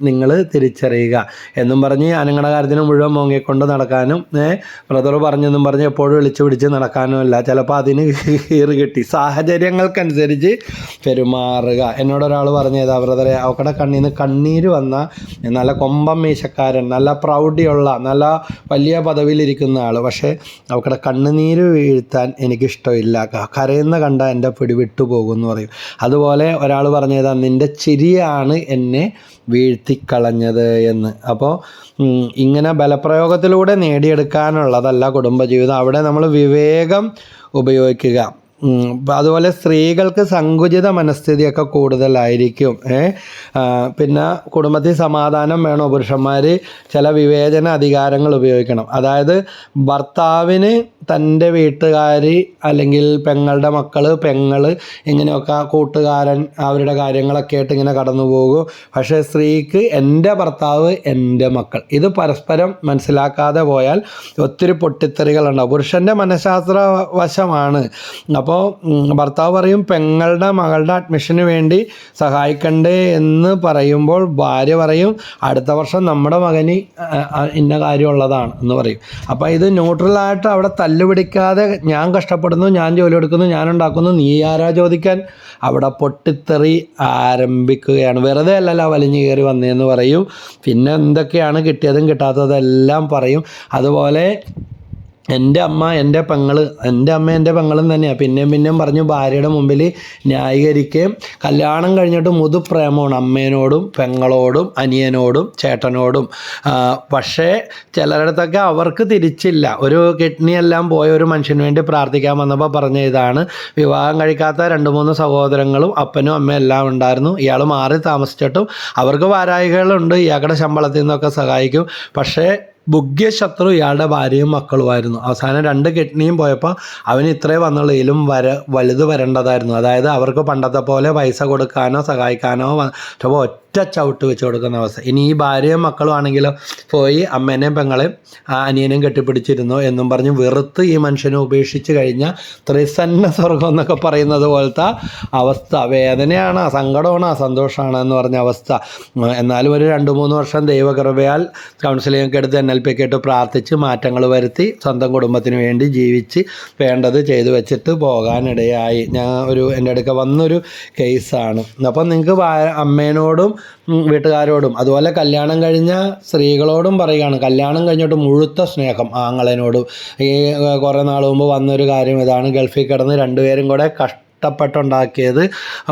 Speaker 1: നിങ്ങൾ തിരിച്ചറിയുക എന്നും പറഞ്ഞ് അനങ്ങളുടെ കാര്യത്തിന് മുഴുവൻ മോങ്ങിക്കൊണ്ട് നടക്കാനും ബ്രദർ പറഞ്ഞെന്നും പറഞ്ഞ് എപ്പോഴും വിളിച്ച് പിടിച്ച് നടക്കാനുമല്ല. ചിലപ്പോൾ അതിന് കീറ് കിട്ടി സാഹചര്യങ്ങൾക്കനുസരിച്ച് പെരുമാറുക. എന്നോടൊരാൾ പറഞ്ഞതാ, ബ്രദറെ അവക്കടെ കണ്ണിൽ നിന്ന് കണ്ണീര് വന്ന നല്ല കൊമ്പം മീശക്കാരൻ, നല്ല പ്രൗഢിയുള്ള, നല്ല വലിയ പദവിയിലിരിക്കുന്ന ആൾ, പക്ഷേ അവക്കടെ കണ്ണുനീര് വീഴ്ത്താൻ എനിക്കിഷ്ടമില്ല, കരയുന്ന കണ്ട എൻ്റെ പിടിവിട്ടു പോകുമെന്ന് പറയും. അതുപോലെ ഒരാൾ പറഞ്ഞതാ, നിൻ്റെ ചിരിയാണ് എന്നെ വീഴ്ത്തിക്കളഞ്ഞത് എന്ന്. അപ്പോൾ ഇങ്ങനെ ബലപ്രയോഗത്തിലൂടെ നേടിയെടുക്കാനുള്ളതല്ല കുടുംബജീവിതം. അവിടെ നമ്മൾ വിവേകം ഉപയോഗിക്കുക. അതുപോലെ സ്ത്രീകൾക്ക് സങ്കുചിത മനസ്ഥിതിയൊക്കെ കൂടുതലായിരിക്കും. പിന്നെ കുടുംബത്തിൽ സമാധാനം വേണോ, പുരുഷന്മാർ ചില വിവേചന അധികാരങ്ങൾ ഉപയോഗിക്കണം. അതായത് ഭർത്താവിന് തൻ്റെ വീട്ടുകാർ അല്ലെങ്കിൽ പെങ്ങളുടെ മക്കൾ, പെങ്ങൾ, ഇങ്ങനെയൊക്കെ കൂട്ടുകാരൻ, അവരുടെ കാര്യങ്ങളൊക്കെ ആയിട്ട് ഇങ്ങനെ കടന്നു പോകും. പക്ഷേ സ്ത്രീക്ക് എൻ്റെ ഭർത്താവ്, എൻ്റെ മക്കൾ, ഇത് പരസ്പരം മനസ്സിലാക്കാതെ പോയാൽ ഒത്തിരി പൊട്ടിത്തെറികളുണ്ടാവും. പുരുഷൻ്റെ മനഃശാസ്ത്ര വശമാണ്. അപ്പോൾ ഭർത്താവ് പറയും പെങ്ങളുടെ മകളുടെ അഡ്മിഷന് വേണ്ടി സഹായിക്കണ്ടേ എന്ന് പറയുമ്പോൾ ഭാര്യ പറയും അടുത്ത വർഷം നമ്മുടെ മകന് ഇന്ന കാര്യമുള്ളതാണ് എന്ന് പറയും. അപ്പോൾ ഇത് ന്യൂട്രലായിട്ട് അവിടെ തല്ലുപിടിക്കാതെ ഞാൻ കഷ്ടപ്പെടുന്നു, ഞാൻ ജോലി എടുക്കുന്നു, ഞാൻ ഉണ്ടാക്കുന്നു, നീ ആരാ ചോദിക്കാൻ, അവിടെ പൊട്ടിത്തെറി ആരംഭിക്കുകയാണ്. വെറുതെ അല്ലല്ലോ വലിഞ്ഞു കയറി വന്നതെന്ന് പറയും. പിന്നെ എന്തൊക്കെയാണ് കിട്ടിയതും കിട്ടാത്തതെല്ലാം പറയും. അതുപോലെ എൻ്റെ അമ്മ എൻ്റെ പെങ്ങൾ, എൻ്റെ അമ്മ എൻ്റെ പെങ്ങളും തന്നെയാണ് പിന്നെയും പറഞ്ഞു ഭാര്യയുടെ മുമ്പിൽ ന്യായീകരിക്കുകയും. കല്യാണം കഴിഞ്ഞിട്ട് മുതുപ്രേമമാണ് അമ്മേനോടും പെങ്ങളോടും അനിയനോടും ചേട്ടനോടും. പക്ഷേ ചിലരിടത്തൊക്കെ അവർക്ക് തിരിച്ചില്ല. ഒരു കിഡ്നി എല്ലാം പോയ ഒരു മനുഷ്യന് വേണ്ടി പ്രാർത്ഥിക്കാൻ വന്നപ്പോൾ പറഞ്ഞ ഇതാണ്, വിവാഹം കഴിക്കാത്ത 2-3 സഹോദരങ്ങളും അപ്പനും അമ്മയും എല്ലാം ഉണ്ടായിരുന്നു. ഇയാൾ മാറി താമസിച്ചിട്ടും അവർക്ക് വാരായികളുണ്ട്, ഇയാളുടെ ശമ്പളത്തിൽ നിന്നൊക്കെ സഹായിക്കും. പക്ഷേ മുഖ്യശത്രു ഇയാളുടെ ഭാര്യയും മക്കളുമായിരുന്നു. അവസാനം 2 കിഡ്നിയും പോയപ്പോൾ അവന് ഇത്രേ വന്നുള്ളൂ, ഇതിലും വലുത് വരേണ്ടതായിരുന്നു. അതായത് അവർക്ക് പണ്ടത്തെ പോലെ പൈസ കൊടുക്കാനോ സഹായിക്കാനോ ഒറ്റ ചവിട്ട് വെച്ച് കൊടുക്കുന്ന അവസ്ഥ. ഇനി ഈ ഭാര്യയും മക്കളും ആണെങ്കിലോ പോയി അമ്മേനെയും പെങ്ങളെയും അനിയനെയും കെട്ടിപ്പിടിച്ചിരുന്നു എന്നും പറഞ്ഞ് വെറുത്ത് ഈ മനുഷ്യനെ ഉപേക്ഷിച്ച് കഴിഞ്ഞാൽ ത്രിസന്ന സ്വർഗം എന്നൊക്കെ പറയുന്നത് പോലത്തെ അവസ്ഥ. വേദനയാണ്, സങ്കടമാണ്, സന്തോഷമാണ് എന്ന് പറഞ്ഞ അവസ്ഥ. എന്നാലും ഒരു 2-3 വർഷം ദൈവകൃപയാൽ കൗൺസിലിംഗ് ഒക്കെ എടുത്ത് NLP ഒക്കെ ഇട്ട് പ്രാർത്ഥിച്ച് മാറ്റങ്ങൾ വരുത്തി സ്വന്തം കുടുംബത്തിന് വേണ്ടി ജീവിച്ച് വേണ്ടത് ചെയ്തു വെച്ചിട്ട് പോകാനിടയായി. എൻ്റെ അടുക്ക വന്നൊരു കേസാണ്. അപ്പം നിങ്ങൾക്ക് അമ്മേനോടും വീട്ടുകാരോടും അതുപോലെ കല്യാണം കഴിഞ്ഞ സ്ത്രീകളോടും പറയുകയാണ്, കല്യാണം കഴിഞ്ഞിട്ട് മുഴുത്ത സ്നേഹം ആങ്ങളേനോടും. ഈ കുറേ നാൾ മുമ്പ് വന്നൊരു കാര്യം ഇതാണ്, ഗൾഫിൽ കിടന്ന് 2 പേരും കൂടെ കഷ്ടപ്പെട്ടുണ്ടാക്കിയത്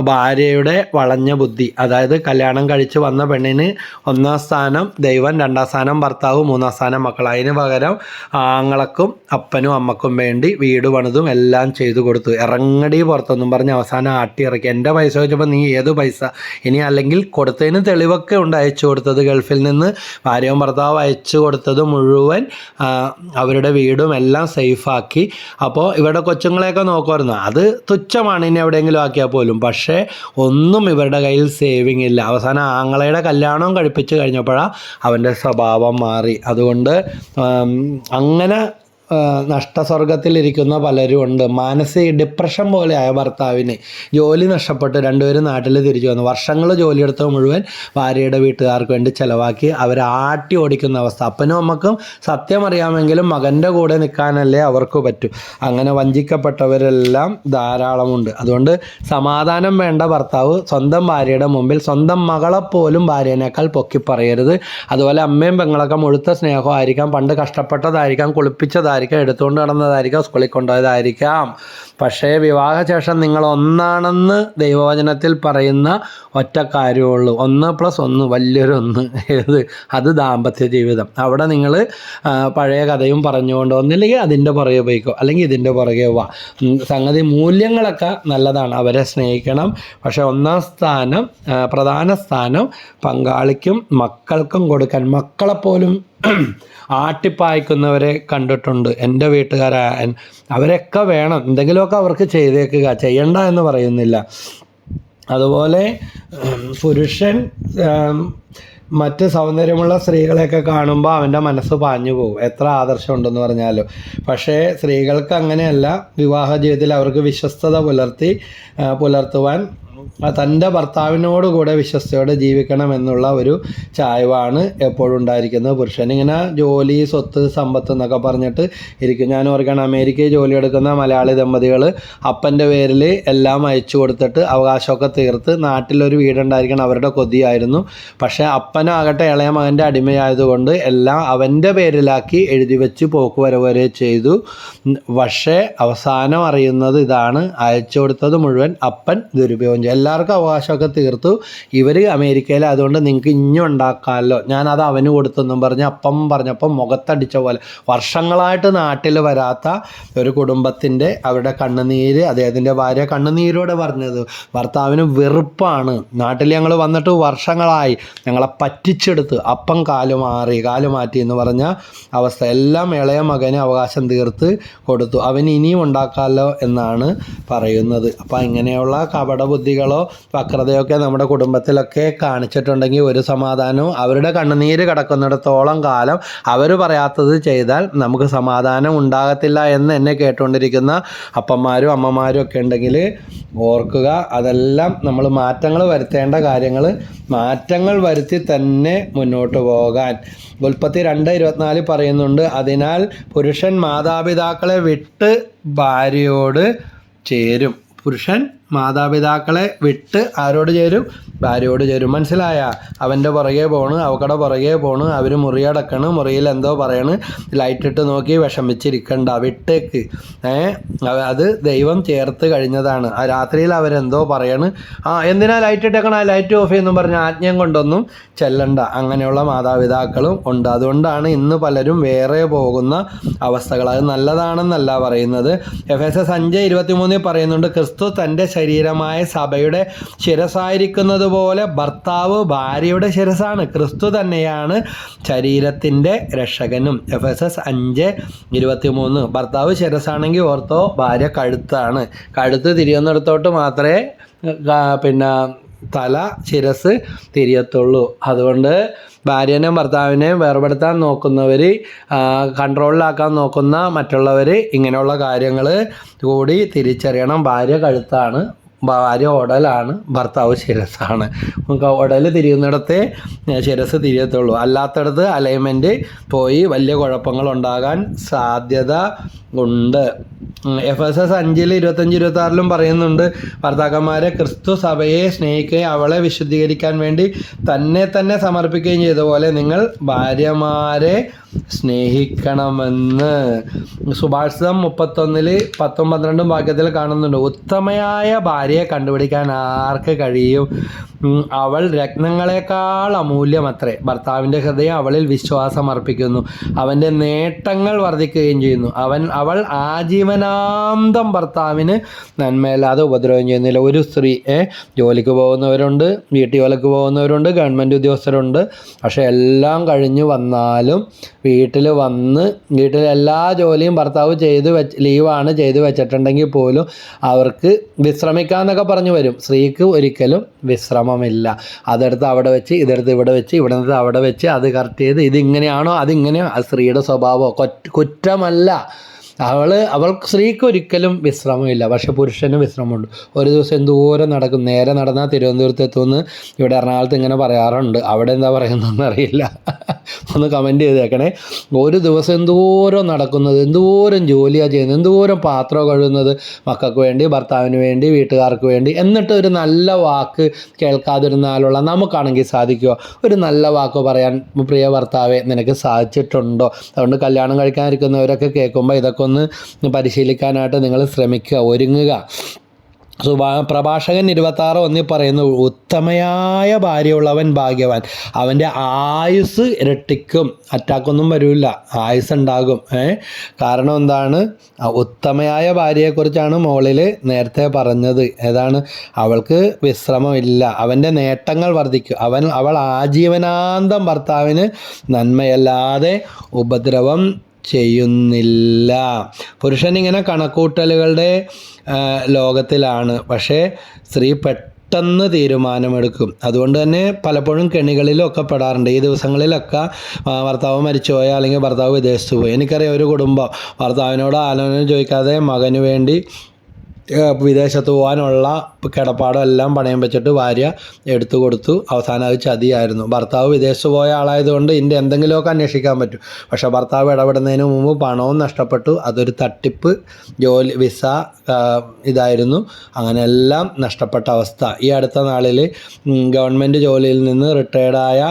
Speaker 1: ഭാര്യയുടെ വളഞ്ഞ ബുദ്ധി. അതായത് കല്യാണം കഴിച്ച് വന്ന പെണ്ണിന് 1ാം സ്ഥാനം ദൈവം, 2ാം സ്ഥാനം ഭർത്താവ്, 3ാം സ്ഥാനം മക്കൾ. അതിന് പകരം ആങ്ങളക്കും അപ്പനും അമ്മക്കും വേണ്ടി വീട് പണിതും എല്ലാം ചെയ്തു കൊടുത്തു. ഇറങ്ങടി പുറത്തൊന്നും പറഞ്ഞ് അവസാനം ആട്ടി ഇറക്കി. എൻ്റെ പൈസ വെച്ചപ്പോൾ നീ ഏത് പൈസ, ഇനി അല്ലെങ്കിൽ കൊടുത്തതിന് തെളിവൊക്കെ ഉണ്ട്. അയച്ചു കൊടുത്തത് ഗൾഫിൽ നിന്ന് ഭാര്യയും ഭർത്താവ് അയച്ചു കൊടുത്തത് മുഴുവൻ അവരുടെ വീടും എല്ലാം സേഫാക്കി. അപ്പോൾ ഇവിടെ കൊച്ചുങ്ങളെയൊക്കെ നോക്കുമായിരുന്നു, അത് തുച്ഛമാണ് ഇനി എവിടെയെങ്കിലും ആക്കിയാൽ പോലും. പക്ഷേ ഒന്നും ഇവരുടെ കയ്യിൽ സേവിങ് ഇല്ല. അവസാനം ആങ്ങളയുടെ കല്യാണവും കഴിപ്പിച്ച് കഴിഞ്ഞപ്പോഴാണ് അവൻ്റെ സ്വഭാവം മാറി. അതുകൊണ്ട് അങ്ങനെ നഷ്ടസ്വർഗത്തിലിരിക്കുന്ന പലരും ഉണ്ട്. മാനസിക ഡിപ്രഷൻ പോലെ ആയ ഭർത്താവിന് ജോലി നഷ്ടപ്പെട്ട് 2 പേരും നാട്ടിൽ തിരിച്ചു വന്നു. വർഷങ്ങൾ ജോലിയെടുത്തത് മുഴുവൻ ഭാര്യയുടെ വീട്ടുകാർക്ക് വേണ്ടി ചിലവാക്കി അവരെ ആട്ടി ഓടിക്കുന്ന അവസ്ഥ. അപ്പനും അമ്മക്കും സത്യം അറിയാമെങ്കിലും മകൻ്റെ കൂടെ നിൽക്കാനല്ലേ അവർക്ക് പറ്റൂ. അങ്ങനെ വഞ്ചിക്കപ്പെട്ടവരെല്ലാം ധാരാളമുണ്ട്. അതുകൊണ്ട് സമാധാനം വേണ്ട ഭർത്താവ് സ്വന്തം ഭാര്യയുടെ മുമ്പിൽ സ്വന്തം മകളെപ്പോലും ഭാര്യേനേക്കാൾ പൊക്കി പറയരുത്. അതുപോലെ അമ്മയും പെങ്ങളൊക്കെ മുഴുത്ത സ്നേഹമായിരിക്കാം, പണ്ട് കഷ്ടപ്പെട്ടതായിരിക്കാം, കുളിപ്പിച്ചതായിരിക്കാം, എടുത്തുകൊണ്ട് നടന്നതായിരിക്കാം, സ്കൂളിൽ കൊണ്ടുപോയതായിരിക്കാം. പക്ഷേ വിവാഹശേഷം നിങ്ങൾ ഒന്നാണെന്ന് ദൈവവചനത്തിൽ പറയുന്ന ഒറ്റ കാര്യമുള്ളൂ, 1+1 വലിയൊരു 1. അത് ദാമ്പത്യ ജീവിതം. അവിടെ നിങ്ങൾ പഴയ കഥയും പറഞ്ഞുകൊണ്ട് ഒന്നില്ലെങ്കിൽ അതിൻ്റെ പുറകെ പോയിക്കോ, അല്ലെങ്കിൽ ഇതിൻ്റെ പുറകെ വാ. സംഗതി മൂല്യങ്ങളൊക്കെ നല്ലതാണ്, അവരെ സ്നേഹിക്കണം. പക്ഷേ 1ാം സ്ഥാനം, പ്രധാന സ്ഥാനം പങ്കാളിക്കും മക്കൾക്കും കൊടുക്കാൻ. മക്കളെപ്പോലും ആട്ടിപ്പായിക്കുന്നവരെ കണ്ടിട്ടുണ്ട് എൻ്റെ വീട്ടുകാരായ. അവരൊക്കെ വേണം, എന്തെങ്കിലുമൊക്കെ അവർക്ക് ചെയ്തേക്കുക, ചെയ്യണ്ട എന്ന് പറയുന്നില്ല. അതുപോലെ പുരുഷൻ മറ്റ് സൗന്ദര്യമുള്ള സ്ത്രീകളെയൊക്കെ കാണുമ്പോൾ അവൻ്റെ മനസ്സ് പാഞ്ഞു പോകും, എത്ര ആദർശമുണ്ടെന്ന് പറഞ്ഞാലും. പക്ഷേ സ്ത്രീകൾക്ക് അങ്ങനെയല്ല. വിവാഹ ജീവിതത്തിൽ അവർക്ക് വിശ്വസ്തത പുലർത്തുവാൻ തൻ്റെ ഭർത്താവിനോട് കൂടെ വിശ്വസ്തയോടെ ജീവിക്കണം എന്നുള്ള ഒരു ചായ്വാണ് എപ്പോഴും ഉണ്ടായിരിക്കുന്നത്. പുരുഷനിങ്ങനെ ജോലി, സ്വത്ത്, സമ്പത്ത് എന്നൊക്കെ പറഞ്ഞിട്ട് ഇരിക്കും. ഞാൻ ഓർക്കണം, അമേരിക്കയിൽ ജോലിയെടുക്കുന്ന മലയാളി ദമ്പതികൾ അപ്പൻ്റെ പേരിൽ എല്ലാം അയച്ചു കൊടുത്തിട്ട് അവകാശമൊക്കെ തീർത്ത് നാട്ടിലൊരു വീടുണ്ടായിരിക്കണം അവരുടെ കൊതിയായിരുന്നു. പക്ഷേ അപ്പനാകട്ടെ ഇളയ മകൻ്റെ അടിമയായതുകൊണ്ട് എല്ലാം അവൻ്റെ പേരിലാക്കി എഴുതി വെച്ച് പോക്കുവരവ് വരെ ചെയ്തു. പക്ഷേ അവസാനം അറിയുന്നത് ഇതാണ്, അയച്ചു കൊടുത്തത് മുഴുവൻ അപ്പൻ ദുരുപയോഗം എല്ലാവർക്കും അവകാശമൊക്കെ തീർത്തു. ഇവർ അമേരിക്കയിൽ അതുകൊണ്ട് നിങ്ങൾക്ക് ഇഞ്ഞും ഉണ്ടാക്കാമല്ലോ, ഞാനത് അവന് കൊടുത്തെന്നും പറഞ്ഞ് അപ്പം പറഞ്ഞപ്പം മുഖത്തടിച്ച പോലെ വർഷങ്ങളായിട്ട് നാട്ടിൽ വരാത്ത ഒരു കുടുംബത്തിൻ്റെ അവരുടെ കണ്ണുനീര്, അദ്ദേഹത്തിൻ്റെ ഭാര്യ കണ്ണുനീരോടെ പറഞ്ഞത് ഭർത്താവിന് വെറുപ്പാണ്. നാട്ടിൽ ഞങ്ങൾ വന്നിട്ട് വർഷങ്ങളായി, ഞങ്ങളെ പറ്റിച്ചെടുത്ത് അപ്പം കാല് മാറ്റി എന്ന് പറഞ്ഞ അവസ്ഥ. എല്ലാം ഇളയ മകന് അവകാശം തീർത്ത് കൊടുത്തു, അവന് ഇനിയും ഉണ്ടാക്കാമല്ലോ എന്നാണ് പറയുന്നത്. അപ്പം ഇങ്ങനെയുള്ള കപടബുദ്ധികളോ വക്രതയൊക്കെ നമ്മുടെ കുടുംബത്തിലൊക്കെ കാണിച്ചിട്ടുണ്ടെങ്കിൽ ഒരു സമാധാനവും, അവരുടെ കണ്ണുനീര് കിടക്കുന്നിടത്തോളം കാലം അവർ പറയാത്തത് ചെയ്താൽ നമുക്ക് സമാധാനം ഉണ്ടാകത്തില്ല എന്ന് എന്നെ കേട്ടുകൊണ്ടിരിക്കുന്ന അപ്പന്മാരും അമ്മമാരും ഒക്കെ ഉണ്ടെങ്കിൽ ഓർക്കുക. അതെല്ലാം നമ്മൾ മാറ്റങ്ങൾ വരുത്തേണ്ട കാര്യങ്ങൾ മാറ്റങ്ങൾ വരുത്തി തന്നെ മുന്നോട്ട് പോകാൻ ഉൽപ്പത്തി 2:24 പറയുന്നുണ്ട്. അതിനാൽ പുരുഷൻ മാതാപിതാക്കളെ വിട്ട് ഭാര്യയോട് ചേരും. പുരുഷൻ മാതാപിതാക്കളെ വിട്ട് ആരോട് ചേരും? ഭാര്യയോട് ചേരും. മനസ്സിലായ? അവൻ്റെ പുറകെ പോണ്, അവക്കടെ പുറകെ പോണ്, അവർ മുറിയടക്കണ്, മുറിയിൽ എന്തോ പറയണ്, ലൈറ്റിട്ട് നോക്കി വിഷമിച്ചിരിക്കണ്ട, വിട്ടേക്ക്. അത് ദൈവം ചേർത്ത് കഴിഞ്ഞതാണ്. ആ രാത്രിയിൽ അവരെന്തോ പറയണ്, എന്തിനാ ലൈറ്റ് ഇട്ടേക്കണം, ആ ലൈറ്റ് ഓഫ് ചെയ്യുന്നു പറഞ്ഞ ആജ്ഞയും കൊണ്ടൊന്നും ചെല്ലണ്ട. അങ്ങനെയുള്ള മാതാപിതാക്കളും ഉണ്ട്. അതുകൊണ്ടാണ് ഇന്ന് പലരും വേറെ പോകുന്ന അവസ്ഥകൾ. അത് നല്ലതാണെന്നല്ല പറയുന്നത്. എഫെസസ് 5:23 പറയുന്നുണ്ട്, ക്രിസ്തു തൻ്റെ ശരീരമായ സഭയുടെ ശിരസായിരിക്കുന്നത് പോലെ ഭർത്താവ് ഭാര്യയുടെ ശിരസാണ്. ക്രിസ്തു തന്നെയാണ് ശരീരത്തിൻ്റെ രക്ഷകനും. എഫെസസ് 5:23. ഭർത്താവ് ശിരസാണെങ്കിൽ ഓർത്തോ, ഭാര്യ കഴുത്താണ്. കഴുത്ത് തിരിയുന്നിടത്തോട്ട് മാത്രമേ തല ശിരസ് തിരിയത്തുള്ളൂ. അതുകൊണ്ട് ഭാര്യനെയും ഭർത്താവിനെയും വേർപെടുത്താൻ നോക്കുന്നവർ, കൺട്രോളിലാക്കാൻ നോക്കുന്ന മറ്റുള്ളവർ ഇങ്ങനെയുള്ള കാര്യങ്ങൾ കൂടി തിരിച്ചറിയണം. ഭാര്യ കഴുത്താണ്, ഭാര്യ ഉടലാണ്, ഭർത്താവ് ശിരസാണ്. ഉടൽ തിരിയുന്നിടത്തെ ശിരസ് തിരിയത്തുള്ളൂ. അല്ലാത്തടത്ത് അലൈൻമെൻറ്റ് പോയി വലിയ കുഴപ്പങ്ങളുണ്ടാകാൻ സാധ്യത ഉണ്ട്. എഫെസസ് 5:25-26 പറയുന്നുണ്ട്, ഭർത്താക്കന്മാരെ ക്രിസ്തു സഭയെ സ്നേഹിക്കുകയും അവളെ വിശുദ്ധീകരിക്കാൻ വേണ്ടി തന്നെ സമർപ്പിക്കുകയും ചെയ്ത പോലെ നിങ്ങൾ ഭാര്യമാരെ സ്നേഹിക്കണമെന്ന്. സുഭാഷിതം 31:10-12 വാക്യത്തിൽ കാണുന്നുണ്ട്. ഉത്തമയായ ഭാര്യയെ കണ്ടുപിടിക്കാൻ ആർക്ക് കഴിയും? അവൾ രത്നങ്ങളെക്കാൾ അമൂല്യമത്രേ. ഭർത്താവിൻ്റെ ഹൃദയം അവളിൽ വിശ്വാസം അർപ്പിക്കുന്നു, അവൻ്റെ നേട്ടങ്ങൾ വർദ്ധിക്കുകയും ചെയ്യുന്നു. അവൾ ആജീവനാന്തം ഭർത്താവിന് നന്മയല്ലാതെ ഉപദ്രവം ചെയ്യുന്നില്ല. ഒരു സ്ത്രീ ജോലിക്ക് പോകുന്നവരുണ്ട്, വീട്ടു ജോലിക്ക് പോകുന്നവരുണ്ട്, ഗവൺമെൻറ് ഉദ്യോഗസ്ഥരുണ്ട്. പക്ഷേ എല്ലാം കഴിഞ്ഞ് വന്നാലും വീട്ടിൽ വന്ന് എല്ലാ ജോലിയും ഭർത്താവ് ലീവാണ് ചെയ്ത് വെച്ചിട്ടുണ്ടെങ്കിൽ പോലും അവർക്ക് വിശ്രമിക്കാമെന്നൊക്കെ പറഞ്ഞു വരും. സ്ത്രീക്ക് ഒരിക്കലും വിശ്രമമില്ല. അതെടുത്ത് അവിടെ വെച്ച്, ഇതെടുത്ത് ഇവിടെ വെച്ച്, ഇവിടെ നിന്ന് അവിടെ വെച്ച്, അത് കറക്റ്റ് ചെയ്ത് ഇതിങ്ങനെയാണോ അതിങ്ങനെയോ. അത് സ്ത്രീയുടെ സ്വഭാവമോ കുറ്റമല്ല. അവൾക്ക് സ്ത്രീക്ക് ഒരിക്കലും വിശ്രമമില്ല. പക്ഷെ പുരുഷന് വിശ്രമമുണ്ട്. ഒരു ദിവസം എന്തോരം നടക്കും. നേരെ നടന്നാൽ തിരുവനന്തപുരത്ത് എത്തുമെന്ന് ഇവിടെ എറണാകുളത്ത് ഇങ്ങനെ പറയാറുണ്ട്. അവിടെ എന്താ പറയുന്നതെന്ന് അറിയില്ല. ഒന്ന് കമൻറ്റ് ചെയ്തേക്കണേ. ഒരു ദിവസം എന്തോരം നടക്കുന്നത്, എന്തോരം ജോലിയാണ് ചെയ്യുന്നത്, എന്തോരം പാത്രം കഴുകുന്നത്, മക്കൾക്ക് വേണ്ടി, ഭർത്താവിന് വേണ്ടി, വീട്ടുകാർക്ക് വേണ്ടി. എന്നിട്ട് ഒരു നല്ല വാക്ക് കേൾക്കാതിരുന്നാലുള്ള നമുക്കാണെങ്കിൽ സാധിക്കുമോ? ഒരു നല്ല വാക്ക് പറയാൻ പ്രിയ ഭർത്താവെ നിനക്ക് സാധിച്ചിട്ടുണ്ടോ? അതുകൊണ്ട് കല്യാണം കഴിക്കാനിരിക്കുന്നവരൊക്കെ കേൾക്കുമ്പോൾ ഇതൊക്കെ ഒന്ന് പരിശീലിക്കാനായിട്ട് നിങ്ങൾ ശ്രമിക്കുക, ഒരുങ്ങുക. പ്രഭാഷകൻ 26:1 പറയുന്നു, ഉത്തമയായ ഭാര്യയുള്ളവൻ ഭാഗ്യവാൻ, അവൻ്റെ ആയുസ് ഇരട്ടിക്കും. അറ്റാക്കൊന്നും വരില്ല, ആയുസ് ഉണ്ടാകും. കാരണം എന്താണ്? ഉത്തമയായ ഭാര്യയെക്കുറിച്ചാണ് മോളിൽ നേരത്തെ പറഞ്ഞത്. ഏതാണ്? അവൾക്ക് വിശ്രമമില്ല, അവൻ്റെ നേട്ടങ്ങൾ വർദ്ധിക്കും. അവൾ ആജീവനാന്തം ഭർത്താവിന് നന്മയല്ലാതെ ഉപദ്രവം ചെയ്യുന്നില്ല. പുരുഷൻ ഇങ്ങനെ കണക്കൂട്ടലുകളുടെ ലോകത്തിലാണ്. പക്ഷേ സ്ത്രീ പെട്ടെന്ന് തീരുമാനമെടുക്കും. അതുകൊണ്ട് തന്നെ പലപ്പോഴും കെണികളിലൊക്കെ പെടാറുണ്ട്. ഈ ദിവസങ്ങളിലൊക്കെ ഭർത്താവ് മരിച്ചുപോയോ അല്ലെങ്കിൽ ഭർത്താവ് വിദേശത്ത് പോയി. എനിക്കറിയാം ഒരു കുടുംബം ഭർത്താവിനോട് ആലോചന ചോദിക്കാതെ മകന് വേണ്ടി വിദേശത്ത് പോകാനുള്ള കിടപ്പാടം എല്ലാം പണയം വെച്ചിട്ട് ഭാര്യ എടുത്തു കൊടുത്തു. അവസാനം അത് ചതിയായിരുന്നു. ഭർത്താവ് വിദേശത്ത് പോയ ആളായതുകൊണ്ട് ഇതിൻ്റെ എന്തെങ്കിലുമൊക്കെ അന്വേഷിക്കാൻ പറ്റും. പക്ഷേ ഭർത്താവ് ഇടപെടുന്നതിന് മുമ്പ് പണവും നഷ്ടപ്പെട്ടു. അതൊരു തട്ടിപ്പ് വിസ ഇതായിരുന്നു. അങ്ങനെ എല്ലാം നഷ്ടപ്പെട്ട അവസ്ഥ. ഈ അടുത്ത നാളിൽ ഗവൺമെൻറ് ജോലിയിൽ നിന്ന് റിട്ടയർഡായ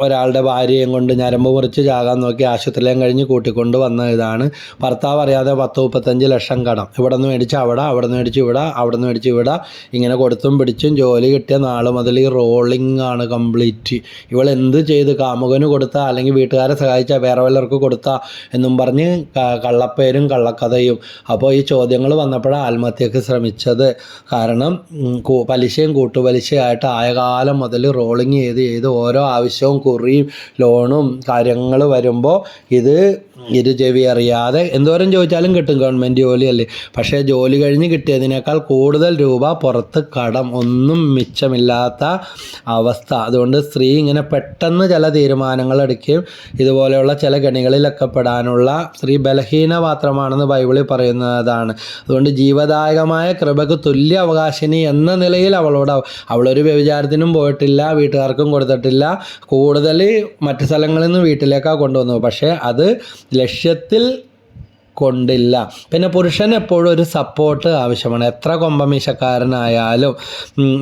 Speaker 1: ഒരാളുടെ ഭാര്യയും കൊണ്ട് ഞരമ്പ് മുറിച്ച് ചാകാൻ നോക്കി ആശുപത്രിയിലും കഴിഞ്ഞ് കൂട്ടിക്കൊണ്ട് വന്ന ഇതാണ്. ഭർത്താവ് അറിയാതെ 10-35 ലക്ഷം കടം ഇവിടെ നിന്ന് മേടിച്ച് അവിടെ നിന്ന് മേടിച്ച് ഇവിടെ, അവിടെ നിന്ന് മേടിച്ച് ഇവിടെ, ഇങ്ങനെ കൊടുത്തും പിടിച്ചും ജോലി കിട്ടിയ നാൾ മുതൽ ഈ റോളിംഗ് ആണ് കംപ്ലീറ്റ്. ഇവൾ എന്ത് ചെയ്ത് കാമുകന് കൊടുത്താൽ അല്ലെങ്കിൽ വീട്ടുകാരെ സഹായിച്ചാൽ വേറെ വല്ലവർക്ക് കൊടുത്താൽ എന്നും പറഞ്ഞ് കള്ളപ്പേരും കള്ളക്കഥയും. അപ്പോൾ ഈ ചോദ്യങ്ങൾ വന്നപ്പോഴാണ് ആത്മഹത്യക്ക് ശ്രമിച്ചത്. കാരണം പലിശയും കൂട്ടുപലിശയായിട്ട് ആയ കാലം മുതൽ റോളിങ് ചെയ്ത് ഓരോ ആവശ്യവും കുറിയും ലോണും കാര്യങ്ങൾ വരുമ്പോൾ ഇത് ചെവി അറിയാതെ എന്തോരം ചോദിച്ചാലും കിട്ടും, ഗവൺമെൻറ് ജോലിയല്ലേ. പക്ഷേ ജോലി കഴിഞ്ഞ് കിട്ടിയതിനേക്കാൾ കൂടുതൽ രൂപ പുറത്ത് കടം, ഒന്നും മിച്ചമില്ലാത്ത അവസ്ഥ. അതുകൊണ്ട് സ്ത്രീ ഇങ്ങനെ പെട്ടെന്ന് ചില തീരുമാനങ്ങൾ എടുക്കുകയും ഇതുപോലെയുള്ള ചില ഗണികളിലൊക്കെ പെടാനുള്ള സ്ത്രീ ബലഹീന പാത്രമാണെന്ന് ബൈബിളിൽ പറയുന്നതാണ്. അതുകൊണ്ട് ജീവദായകമായ കൃപക്ക് തുല്യ അവകാശിനി എന്ന നിലയിൽ അവളൊരു വ്യഭിചാരത്തിനും പോയിട്ടില്ല, വീട്ടുകാർക്കും കൊടുത്തിട്ടില്ല. കൂടുതൽ മറ്റു സ്ഥലങ്ങളിൽ നിന്ന് വീട്ടിലേക്കാണ് കൊണ്ടുവന്നത്. പക്ഷേ അത് ലക്ഷ്യത്തിൽ കൊണ്ടില്ല. പിന്നെ പുരുഷന് എപ്പോഴും ഒരു സപ്പോർട്ട് ആവശ്യമാണ്. എത്ര കൊമ്പമീശക്കാരനായാലും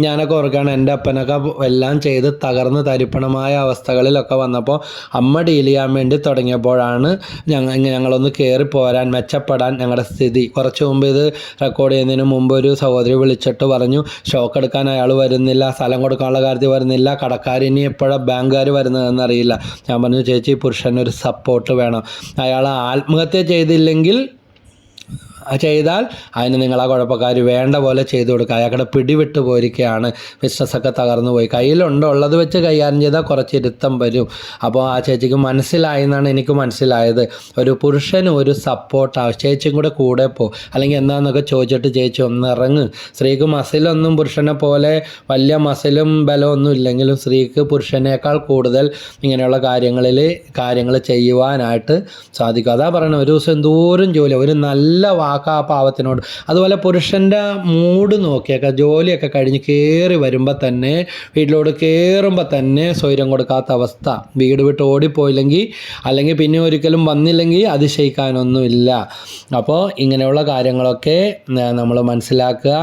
Speaker 1: ഞാനൊക്കെ ഓർക്കുകയാണ്, എൻ്റെ അപ്പനൊക്കെ എല്ലാം ചെയ്ത് തകർന്ന് തരിപ്പണമായ അവസ്ഥകളിലൊക്കെ വന്നപ്പോൾ അമ്മ ഡീൽ ചെയ്യാൻ വേണ്ടി തുടങ്ങിയപ്പോഴാണ് ഞങ്ങളൊന്ന് കയറിപ്പോരാൻ, മെച്ചപ്പെടാൻ ഞങ്ങളുടെ സ്ഥിതി. കുറച്ച് മുമ്പ് ഇത് റെക്കോർഡ് ചെയ്യുന്നതിന് മുമ്പ് ഒരു സഹോദരി വിളിച്ചിട്ട് പറഞ്ഞു, ഷോക്ക് എടുക്കാൻ അയാൾ വരുന്നില്ല, സ്ഥലം കൊടുക്കാനുള്ള കാര്യത്തിൽ വരുന്നില്ല, കടക്കാരിനി എപ്പോഴാണ് ബാങ്കുകാർ വരുന്നതെന്നറിയില്ല. ഞാൻ പറഞ്ഞു, ചേച്ചി പുരുഷനൊരു സപ്പോർട്ട് വേണം. അയാൾ ആത്മഹത്യ ചെയ്തില്ലെങ്കിൽ ചെയ്താൽ അതിന് നിങ്ങളാ കുഴപ്പക്കാർ വേണ്ട പോലെ ചെയ്തു കൊടുക്കുക. അയാളുടെ പിടിവിട്ട് പോയിരിക്കുകയാണ്, ബിസിനസ്സൊക്കെ തകർന്നു പോയി. കയ്യിലുണ്ടോ ഉള്ളത് വെച്ച് കൈകാര്യം ചെയ്താൽ കുറച്ച് ഇരുത്തം വരും. അപ്പോൾ ആ ചേച്ചിക്ക് മനസ്സിലായി എന്നാണ് എനിക്ക് മനസ്സിലായത്. ഒരു പുരുഷന് ഒരു സപ്പോർട്ട് ആവശ്യം. ചേച്ചിയും കൂടെ അല്ലെങ്കിൽ എന്താണെന്നൊക്കെ ചോദിച്ചിട്ട് ചേച്ചി ഒന്ന് ഇറങ്ങ്. സ്ത്രീക്ക് മസിലൊന്നും പുരുഷനെ പോലെ വലിയ മസിലും ബലമൊന്നും ഇല്ലെങ്കിലും സ്ത്രീക്ക് പുരുഷനേക്കാൾ കൂടുതൽ ഇങ്ങനെയുള്ള കാര്യങ്ങൾ ചെയ്യുവാനായിട്ട് സാധിക്കും. അതാ പറയണത്, ഒരു ദിവസം എന്തോരം ജോലി, ഒരു നല്ല ആ പാവത്തിനോട്. അതുപോലെ പുരുഷൻ്റെ മൂഡ് നോക്കിയൊക്കെ ജോലിയൊക്കെ കഴിഞ്ഞ് കയറി വരുമ്പോൾ തന്നെ, വീട്ടിലോട് കയറുമ്പോൾ തന്നെ സ്വൈരം കൊടുക്കാത്ത അവസ്ഥ. വീട് വിട്ട് ഓടിപ്പോയില്ലെങ്കിൽ അല്ലെങ്കിൽ പിന്നെ ഒരിക്കലും വന്നില്ലെങ്കിൽ അതിശയിക്കാനൊന്നുമില്ല. അപ്പോൾ ഇങ്ങനെയുള്ള കാര്യങ്ങളൊക്കെ നമ്മൾ മനസ്സിലാക്കുക.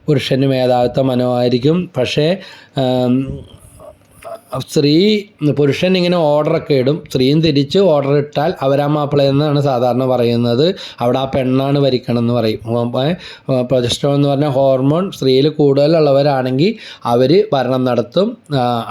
Speaker 1: പുരുഷന് മേധാവിത്വ മനോമായിരിക്കും. പക്ഷേ പുരുഷൻ ഇങ്ങനെ ഓർഡറൊക്കെ ഇടും, സ്ത്രീയും തിരിച്ച് ഓർഡർ ഇട്ടാൽ അവരാ മാപ്പിള എന്നാണ് സാധാരണ പറയുന്നത്. അവിടെ ആ പെണ്ണാണ് ഭരിക്കണം എന്ന് പറയും. പ്രൊജസ്ട്രോൺ എന്ന് പറഞ്ഞ ഹോർമോൺ സ്ത്രീയിൽ കൂടുതലുള്ളവരാണെങ്കിൽ അവർ ഭരണം നടത്തും.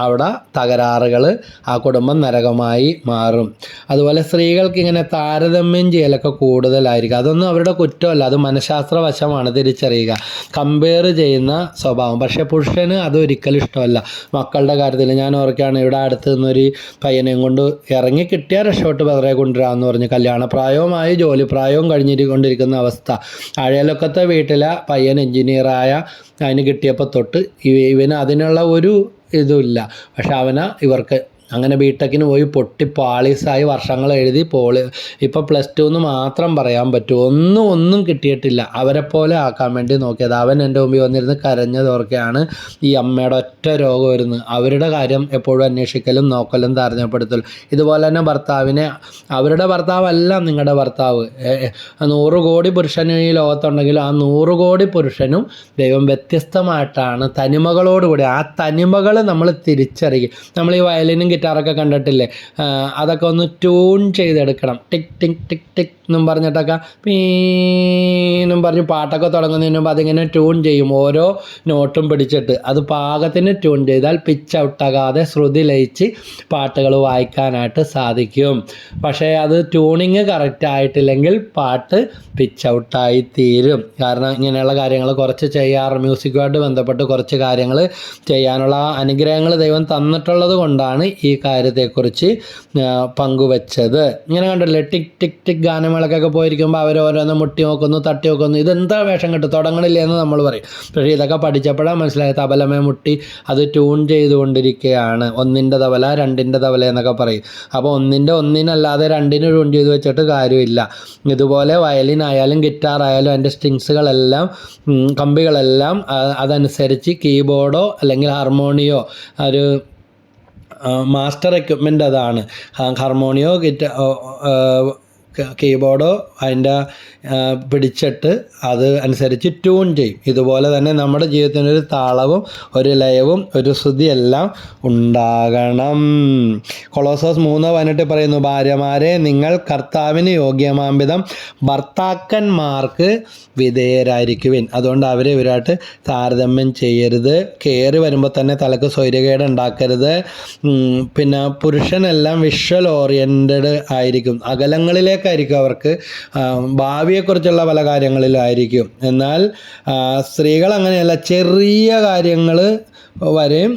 Speaker 1: അവിടെ തകരാറുകൾ, ആ കുടുംബം നരകമായി മാറും. അതുപോലെ സ്ത്രീകൾക്ക് ഇങ്ങനെ താരതമ്യം ചെയ്യലൊക്കെ കൂടുതലായിരിക്കും. അതൊന്നും അവരുടെ കുറ്റമല്ല, അത് മനഃശാസ്ത്ര വശമാണ്, തിരിച്ചറിയുക. കമ്പയർ ചെയ്യുന്ന സ്വഭാവം. പക്ഷേ പുരുഷന് അതൊരിക്കലും ഇഷ്ടമല്ല. മക്കളുടെ കാര്യത്തിൽ ഞാൻ ഓർക്കുകയാണ്, ഇവിടെ അടുത്ത് നിന്നൊരു പയ്യനെയും കൊണ്ട് ഇറങ്ങി കിട്ടിയ രക്ഷോട്ട് വെറുതെ കൊണ്ടുവരാമെന്ന് പറഞ്ഞ് കല്യാണപ്രായവുമായി ജോലിപ്രായവും കഴിഞ്ഞിരിക്കൊണ്ടിരിക്കുന്ന അവസ്ഥ. അഴയലൊക്കത്തെ വീട്ടിലെ പയ്യൻ എൻജിനീയറായ അതിന് കിട്ടിയപ്പോൾ തൊട്ട് ഇവന് അതിനുള്ള ഒരു ഇതുമില്ല. പക്ഷെ ഇവർക്ക് അങ്ങനെ ബിടെക്കിന് പോയി പൊട്ടി പാളീസായി വർഷങ്ങൾ എഴുതി ഇപ്പോൾ +2 എന്ന് മാത്രം പറയാൻ പറ്റും. ഒന്നും കിട്ടിയിട്ടില്ല. അവരെ പോലെ ആക്കാൻ വേണ്ടി നോക്കിയത്. അവൻ എൻ്റെ മുമ്പിൽ വന്നിരുന്ന് കരഞ്ഞതോർക്കെയാണ് ഈ അമ്മയുടെ ഒറ്റ രോഗം വരുന്നത്. അവരുടെ കാര്യം എപ്പോഴും അന്വേഷിക്കലും നോക്കലും താരതമ്യപ്പെടുത്തലും. ഇതുപോലെ തന്നെ അവരുടെ ഭർത്താവല്ല നിങ്ങളുടെ ഭർത്താവ്. 100 കോടി പുരുഷനും ഈ ലോകത്തുണ്ടെങ്കിലും ആ 100 കോടി പുരുഷനും ദൈവം വ്യത്യസ്തമായിട്ടാണ്, തനിമകളോടുകൂടി. ആ തനിമകൾ നമ്മൾ തിരിച്ചറിയും. നമ്മൾ ഈ വയലിനും ഗിറ്റാറൊക്കെ കണ്ടിട്ടില്ലേ, അതൊക്കെ ഒന്ന് ട്യൂൺ ചെയ്തെടുക്കണം. ടിക് ടിക് ടിക് ടിക് എന്നും പറഞ്ഞിട്ടൊക്കെ പീന്നും പറഞ്ഞ് പാട്ടൊക്കെ തുടങ്ങുന്നതിന് മുമ്പ് അതിങ്ങനെ ട്യൂൺ ചെയ്യും. ഓരോ നോട്ടും പിടിച്ചിട്ട് അത് പാകത്തിന് ട്യൂൺ ചെയ്താൽ പിച്ച് ഔട്ടാകാതെ ശ്രുതി ലയിച്ച് പാട്ടുകൾ വായിക്കാനായിട്ട് സാധിക്കും. പക്ഷേ അത് ട്യൂണിങ് കറക്റ്റ് ആയിട്ടില്ലെങ്കിൽ പാട്ട് പിച്ച് ഔട്ടായി തീരും. കാരണം ഇങ്ങനെയുള്ള കാര്യങ്ങൾ കുറച്ച് മ്യൂസിക്കുമായിട്ട് ബന്ധപ്പെട്ട് കുറച്ച് കാര്യങ്ങൾ ചെയ്യാനുള്ള അനുഗ്രഹങ്ങൾ ദൈവം തന്നിട്ടുള്ളത് കൊണ്ടാണ് ഈ കാര്യത്തെക്കുറിച്ച് പങ്കുവച്ചത്. ഇങ്ങനെ കണ്ടില്ലേ, ടിക് ടിക് ടിക് ഗാനമേളക്കൊക്കെ പോയിരിക്കുമ്പോൾ അവരോരോന്ന് മുട്ടി നോക്കുന്നു, തട്ടി നോക്കുന്നു, ഇതെന്താ വേഷം കെട്ട് തുടങ്ങണില്ലേ എന്ന് നമ്മൾ പറയും. പക്ഷേ ഇതൊക്കെ പഠിച്ചപ്പോഴാണ് മനസ്സിലായത്, തബലമേ മുട്ടി അത് ട്യൂൺ ചെയ്തുകൊണ്ടിരിക്കുകയാണ്. 1ൻ്റെ തബല 2ൻ്റെ തബല എന്നൊക്കെ പറയും. അപ്പോൾ ഒന്നിനല്ലാതെ 2ന് ട്യൂൺ ചെയ്ത് വെച്ചിട്ട് കാര്യമില്ല. ഇതുപോലെ വയലിനായാലും ഗിറ്റാറായാലും അതിൻ്റെ സ്ട്രിങ്സുകളെല്ലാം, കമ്പികളെല്ലാം അതനുസരിച്ച് കീബോർഡോ അല്ലെങ്കിൽ ഹാർമോണിയോ, ഒരു മാസ്റ്റർ എക്യുപ്മെൻ്റ് അതാണ്. ഹാർമോണിയോ കീബോർഡോ അതിൻ്റെ പിടിച്ചിട്ട് അത് അനുസരിച്ച് ട്യൂൺ ചെയ്യും. ഇതുപോലെ തന്നെ നമ്മുടെ ജീവിതത്തിനൊരു താളവും ഒരു ലയവും ഒരു ശ്രുതിയെല്ലാം ഉണ്ടാകണം. കൊളോസോസ് 3:18 പറയുന്നു, ഭാര്യമാരെ നിങ്ങൾ കർത്താവിന് യോഗ്യമാംവിധം ഭർത്താക്കന്മാർക്ക് വിധേയരായിരിക്കുവിൻ. അതുകൊണ്ട് അവരെ ഇവരായിട്ട് താരതമ്യം ചെയ്യരുത്. കയറി വരുമ്പോൾ തന്നെ തലക്ക് സ്വൈര്യകേട് ഉണ്ടാക്കരുത്. പിന്നെ പുരുഷനെല്ലാം വിഷ്വൽ ഓറിയൻറ്റഡ് ആയിരിക്കും, അകലങ്ങളിലേക്കായിരിക്കും അവർക്ക്, ഭാവിയെക്കുറിച്ചുള്ള പല കാര്യങ്ങളിലായിരിക്കും. എന്നാൽ സ്ത്രീകൾ അങ്ങനെയല്ല, ചെറിയ കാര്യങ്ങൾ വരെയും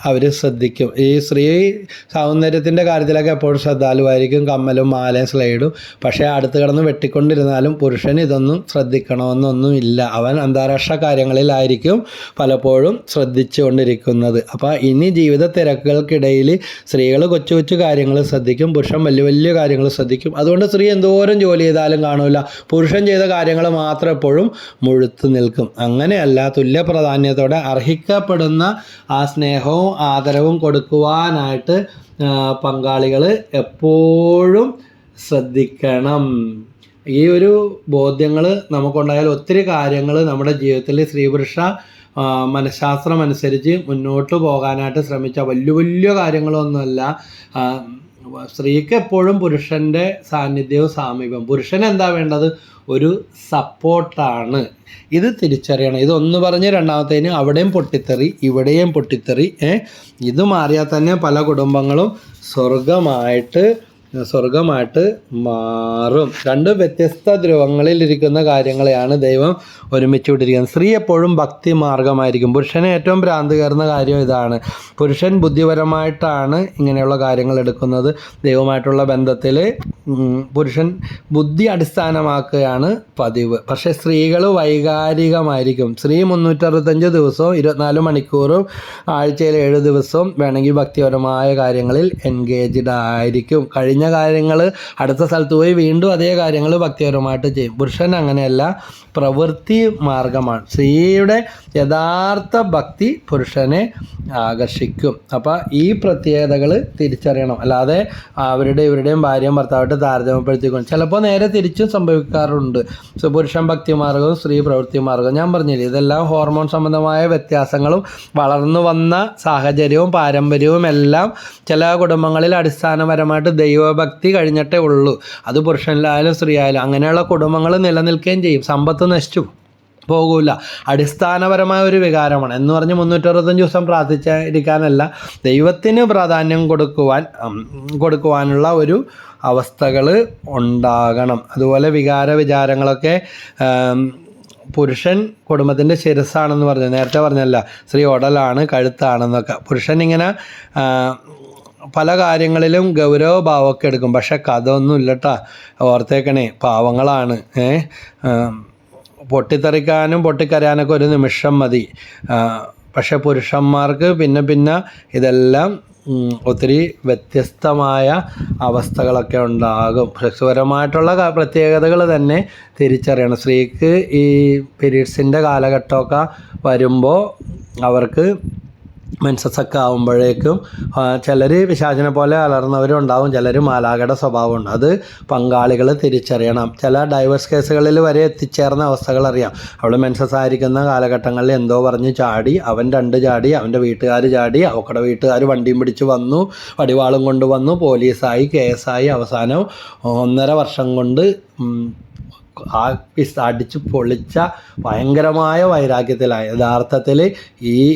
Speaker 1: അവർ ശ്രദ്ധിക്കും. ഈ സ്ത്രീ സൗന്ദര്യത്തിൻ്റെ കാര്യത്തിലൊക്കെ എപ്പോഴും ശ്രദ്ധാലുവായിരിക്കും, കമ്മലും മാലയും സ്ലൈഡും. പക്ഷേ അടുത്ത് കിടന്ന് വെട്ടിക്കൊണ്ടിരുന്നാലും പുരുഷൻ ഇതൊന്നും ശ്രദ്ധിക്കണമെന്നൊന്നും ഇല്ല. അവൻ അന്താരാഷ്ട്ര കാര്യങ്ങളിലായിരിക്കും പലപ്പോഴും ശ്രദ്ധിച്ചു കൊണ്ടിരിക്കുന്നത്. അപ്പോൾ ഇനി ജീവിത തിരക്കുകൾക്കിടയിൽ സ്ത്രീകൾ കൊച്ചു കൊച്ചു കാര്യങ്ങൾ ശ്രദ്ധിക്കും, പുരുഷൻ വലിയ വലിയ കാര്യങ്ങൾ ശ്രദ്ധിക്കും. അതുകൊണ്ട് സ്ത്രീ എന്തോരം ജോലി ചെയ്താലും കാണില്ല, പുരുഷൻ ചെയ്ത കാര്യങ്ങൾ മാത്രം എപ്പോഴും മുഴുത്തു നിൽക്കും. അങ്ങനെയല്ല, തുല്യ പ്രാധാന്യത്തോടെ അർഹിക്കപ്പെടുന്ന ആ സ്നേഹവും ആദരവും കൊടുക്കുവാനായിട്ട് പങ്കാളികൾ എപ്പോഴും ശ്രദ്ധിക്കണം. ഈ ഒരു ബോധ്യങ്ങൾ നമുക്കുണ്ടായാൽ ഒത്തിരി കാര്യങ്ങൾ നമ്മുടെ ജീവിതത്തിൽ സ്ത്രീ പുരുഷ മനഃശാസ്ത്രം അനുസരിച്ച് മുന്നോട്ട് പോകാനായിട്ട് ശ്രമിച്ച വലിയ വലിയ കാര്യങ്ങളൊന്നുമല്ല. സ്ത്രീക്ക് എപ്പോഴുയും പുരുഷൻ്റെ സാന്നിധ്യവും സാമീപ്യം. പുരുഷന് എന്താ വേണ്ടത്? ഒരു സപ്പോർട്ടാണ്. ഇത് തിരിച്ചറിയണം. ഇതൊന്ന് പറഞ്ഞ് രണ്ടാമത്തേന് അവിടെയും പൊട്ടിത്തെറി, ഇവിടെയും പൊട്ടിത്തെറി. ഇത് മാറിയാൽ തന്നെ പല കുടുംബങ്ങളും സ്വർഗമായിട്ട് മാറും. രണ്ട് വ്യത്യസ്ത ധ്രുവങ്ങളിലിരിക്കുന്ന കാര്യങ്ങളെയാണ് ദൈവം ഒരുമിച്ച് വിട്ടിരിക്കുന്നത്. സ്ത്രീ എപ്പോഴും ഭക്തി മാർഗമായിരിക്കും. പുരുഷന് ഏറ്റവും ഭ്രാന്ത് കയറുന്ന കാര്യം ഇതാണ്. പുരുഷൻ ബുദ്ധിപരമായിട്ടാണ് ഇങ്ങനെയുള്ള കാര്യങ്ങൾ എടുക്കുന്നത്. ദൈവമായിട്ടുള്ള ബന്ധത്തിൽ പുരുഷൻ ബുദ്ധി അടിസ്ഥാനമാക്കുകയാണ് പതിവ്. പക്ഷേ സ്ത്രീകൾ വൈകാരികമായിരിക്കും. സ്ത്രീ 365 ദിവസവും 24 മണിക്കൂറും ആഴ്ചയിൽ 7 ദിവസവും വേണമെങ്കിൽ ഭക്തിപരമായ കാര്യങ്ങളിൽ എൻഗേജ്ഡ് ആയിരിക്കും. കഴിഞ്ഞ കാര്യങ്ങൾ അടുത്ത സ്ഥലത്ത് പോയി വീണ്ടും അതേ കാര്യങ്ങൾ ഭക്തിപരമായിട്ട് ചെയ്യും. പുരുഷൻ അങ്ങനെയല്ല, പ്രവൃത്തി മാർഗമാണ്. സ്ത്രീയുടെ യഥാർത്ഥ ഭക്തി പുരുഷനെ ആകർഷിക്കും. അപ്പോൾ ഈ പ്രത്യേകതകൾ തിരിച്ചറിയണം. അല്ലാതെ ഇവരുടെയും ഭാര്യയും ഭർത്താവായിട്ട് താരതമ്യപ്പെടുത്തിക്കൊണ്ട് ചിലപ്പോൾ നേരെ തിരിച്ചും സംഭവിക്കാറുണ്ട്. പുരുഷൻ ഭക്തി മാർഗവും സ്ത്രീ പ്രവൃത്തി മാർഗവും. ഞാൻ പറഞ്ഞില്ലേ, ഇതെല്ലാം ഹോർമോൺ സംബന്ധമായ വ്യത്യാസങ്ങളും വളർന്നു വന്ന സാഹചര്യവും പാരമ്പര്യവും എല്ലാം ചില കുടുംബങ്ങളിൽ അടിസ്ഥാനപരമായിട്ട് ദൈവഭക്തി കഴിഞ്ഞിട്ടേ ഉള്ളൂ. അത് പുരുഷനിലായാലും സ്ത്രീ ആയാലും. അങ്ങനെയുള്ള കുടുംബങ്ങൾ നിലനിൽക്കുകയും ചെയ്യും. സമ്പത്ത് നശിച്ചു പോകില്ല. അടിസ്ഥാനപരമായ ഒരു വികാരമാണ് എന്ന് പറഞ്ഞ് 365 ദിവസം പ്രാർത്ഥിച്ചിരിക്കാനല്ല, ദൈവത്തിന് പ്രാധാന്യം കൊടുക്കുവാനുള്ള ഒരു അവസ്ഥകൾ ഉണ്ടാകണം. അതുപോലെ വിചാരങ്ങളൊക്കെ പുരുഷൻ കുടുംബത്തിൻ്റെ ശിരസ്സാണെന്ന് പറഞ്ഞു. നേരത്തെ പറഞ്ഞല്ല, സ്ത്രീ ഉടലാണ്, കഴുത്താണെന്നൊക്കെ. പുരുഷൻ ഇങ്ങനെ പല കാര്യങ്ങളിലും ഗൗരവഭാവമൊക്കെ എടുക്കും. പക്ഷെ കഥ ഒന്നും ഇല്ലട്ടാ, ഓർത്തേക്കണേ, പാവങ്ങളാണ്. പൊട്ടിത്തെറിക്കാനും പൊട്ടിക്കരയാനൊക്കെ ഒരു നിമിഷം മതി. പക്ഷെ പുരുഷന്മാർക്ക് പിന്നെ ഇതെല്ലാം ഒത്തിരി വ്യത്യസ്തമായ അവസ്ഥകളൊക്കെ ഉണ്ടാകും. സെക്സ്പരമായിട്ടുള്ള പ്രത്യേകതകൾ തന്നെ തിരിച്ചറിയണം. സ്ത്രീക്ക് ഈ പീരീഡ്സിൻ്റെ കാലഘട്ടമൊക്കെ വരുമ്പോൾ അവർക്ക് മെൻസസ്സൊക്കെ ആകുമ്പോഴേക്കും ചിലർ പിശാചിനെ പോലെ അലർന്നവരും ഉണ്ടാവും, ചിലർ മാലാഖയുടെ സ്വഭാവമുണ്ട്. അത് പങ്കാളികൾ തിരിച്ചറിയണം. ചില ഡൈവേഴ്സ് കേസുകളിൽ വരെ എത്തിച്ചേർന്ന അവസ്ഥകൾ അറിയാം. അവൾ മെൻസസ് ആയിരിക്കുന്ന കാലഘട്ടങ്ങളിൽ എന്തോ പറഞ്ഞ് ചാടി, അവൻ 2 ചാടി, അവൻ്റെ വീട്ടുകാർ ചാടി, അവക്കടെ വീട്ടുകാർ വണ്ടിയും പിടിച്ച് വന്നു, വടിവാളും കൊണ്ടുവന്നു, പോലീസായി, കേസായി, അവസാനം 1.5 വർഷം കൊണ്ട് അടിച്ച് പൊളിച്ച ഭയങ്കരമായ വൈരാഗ്യത്തിലായി. യഥാർത്ഥത്തിൽ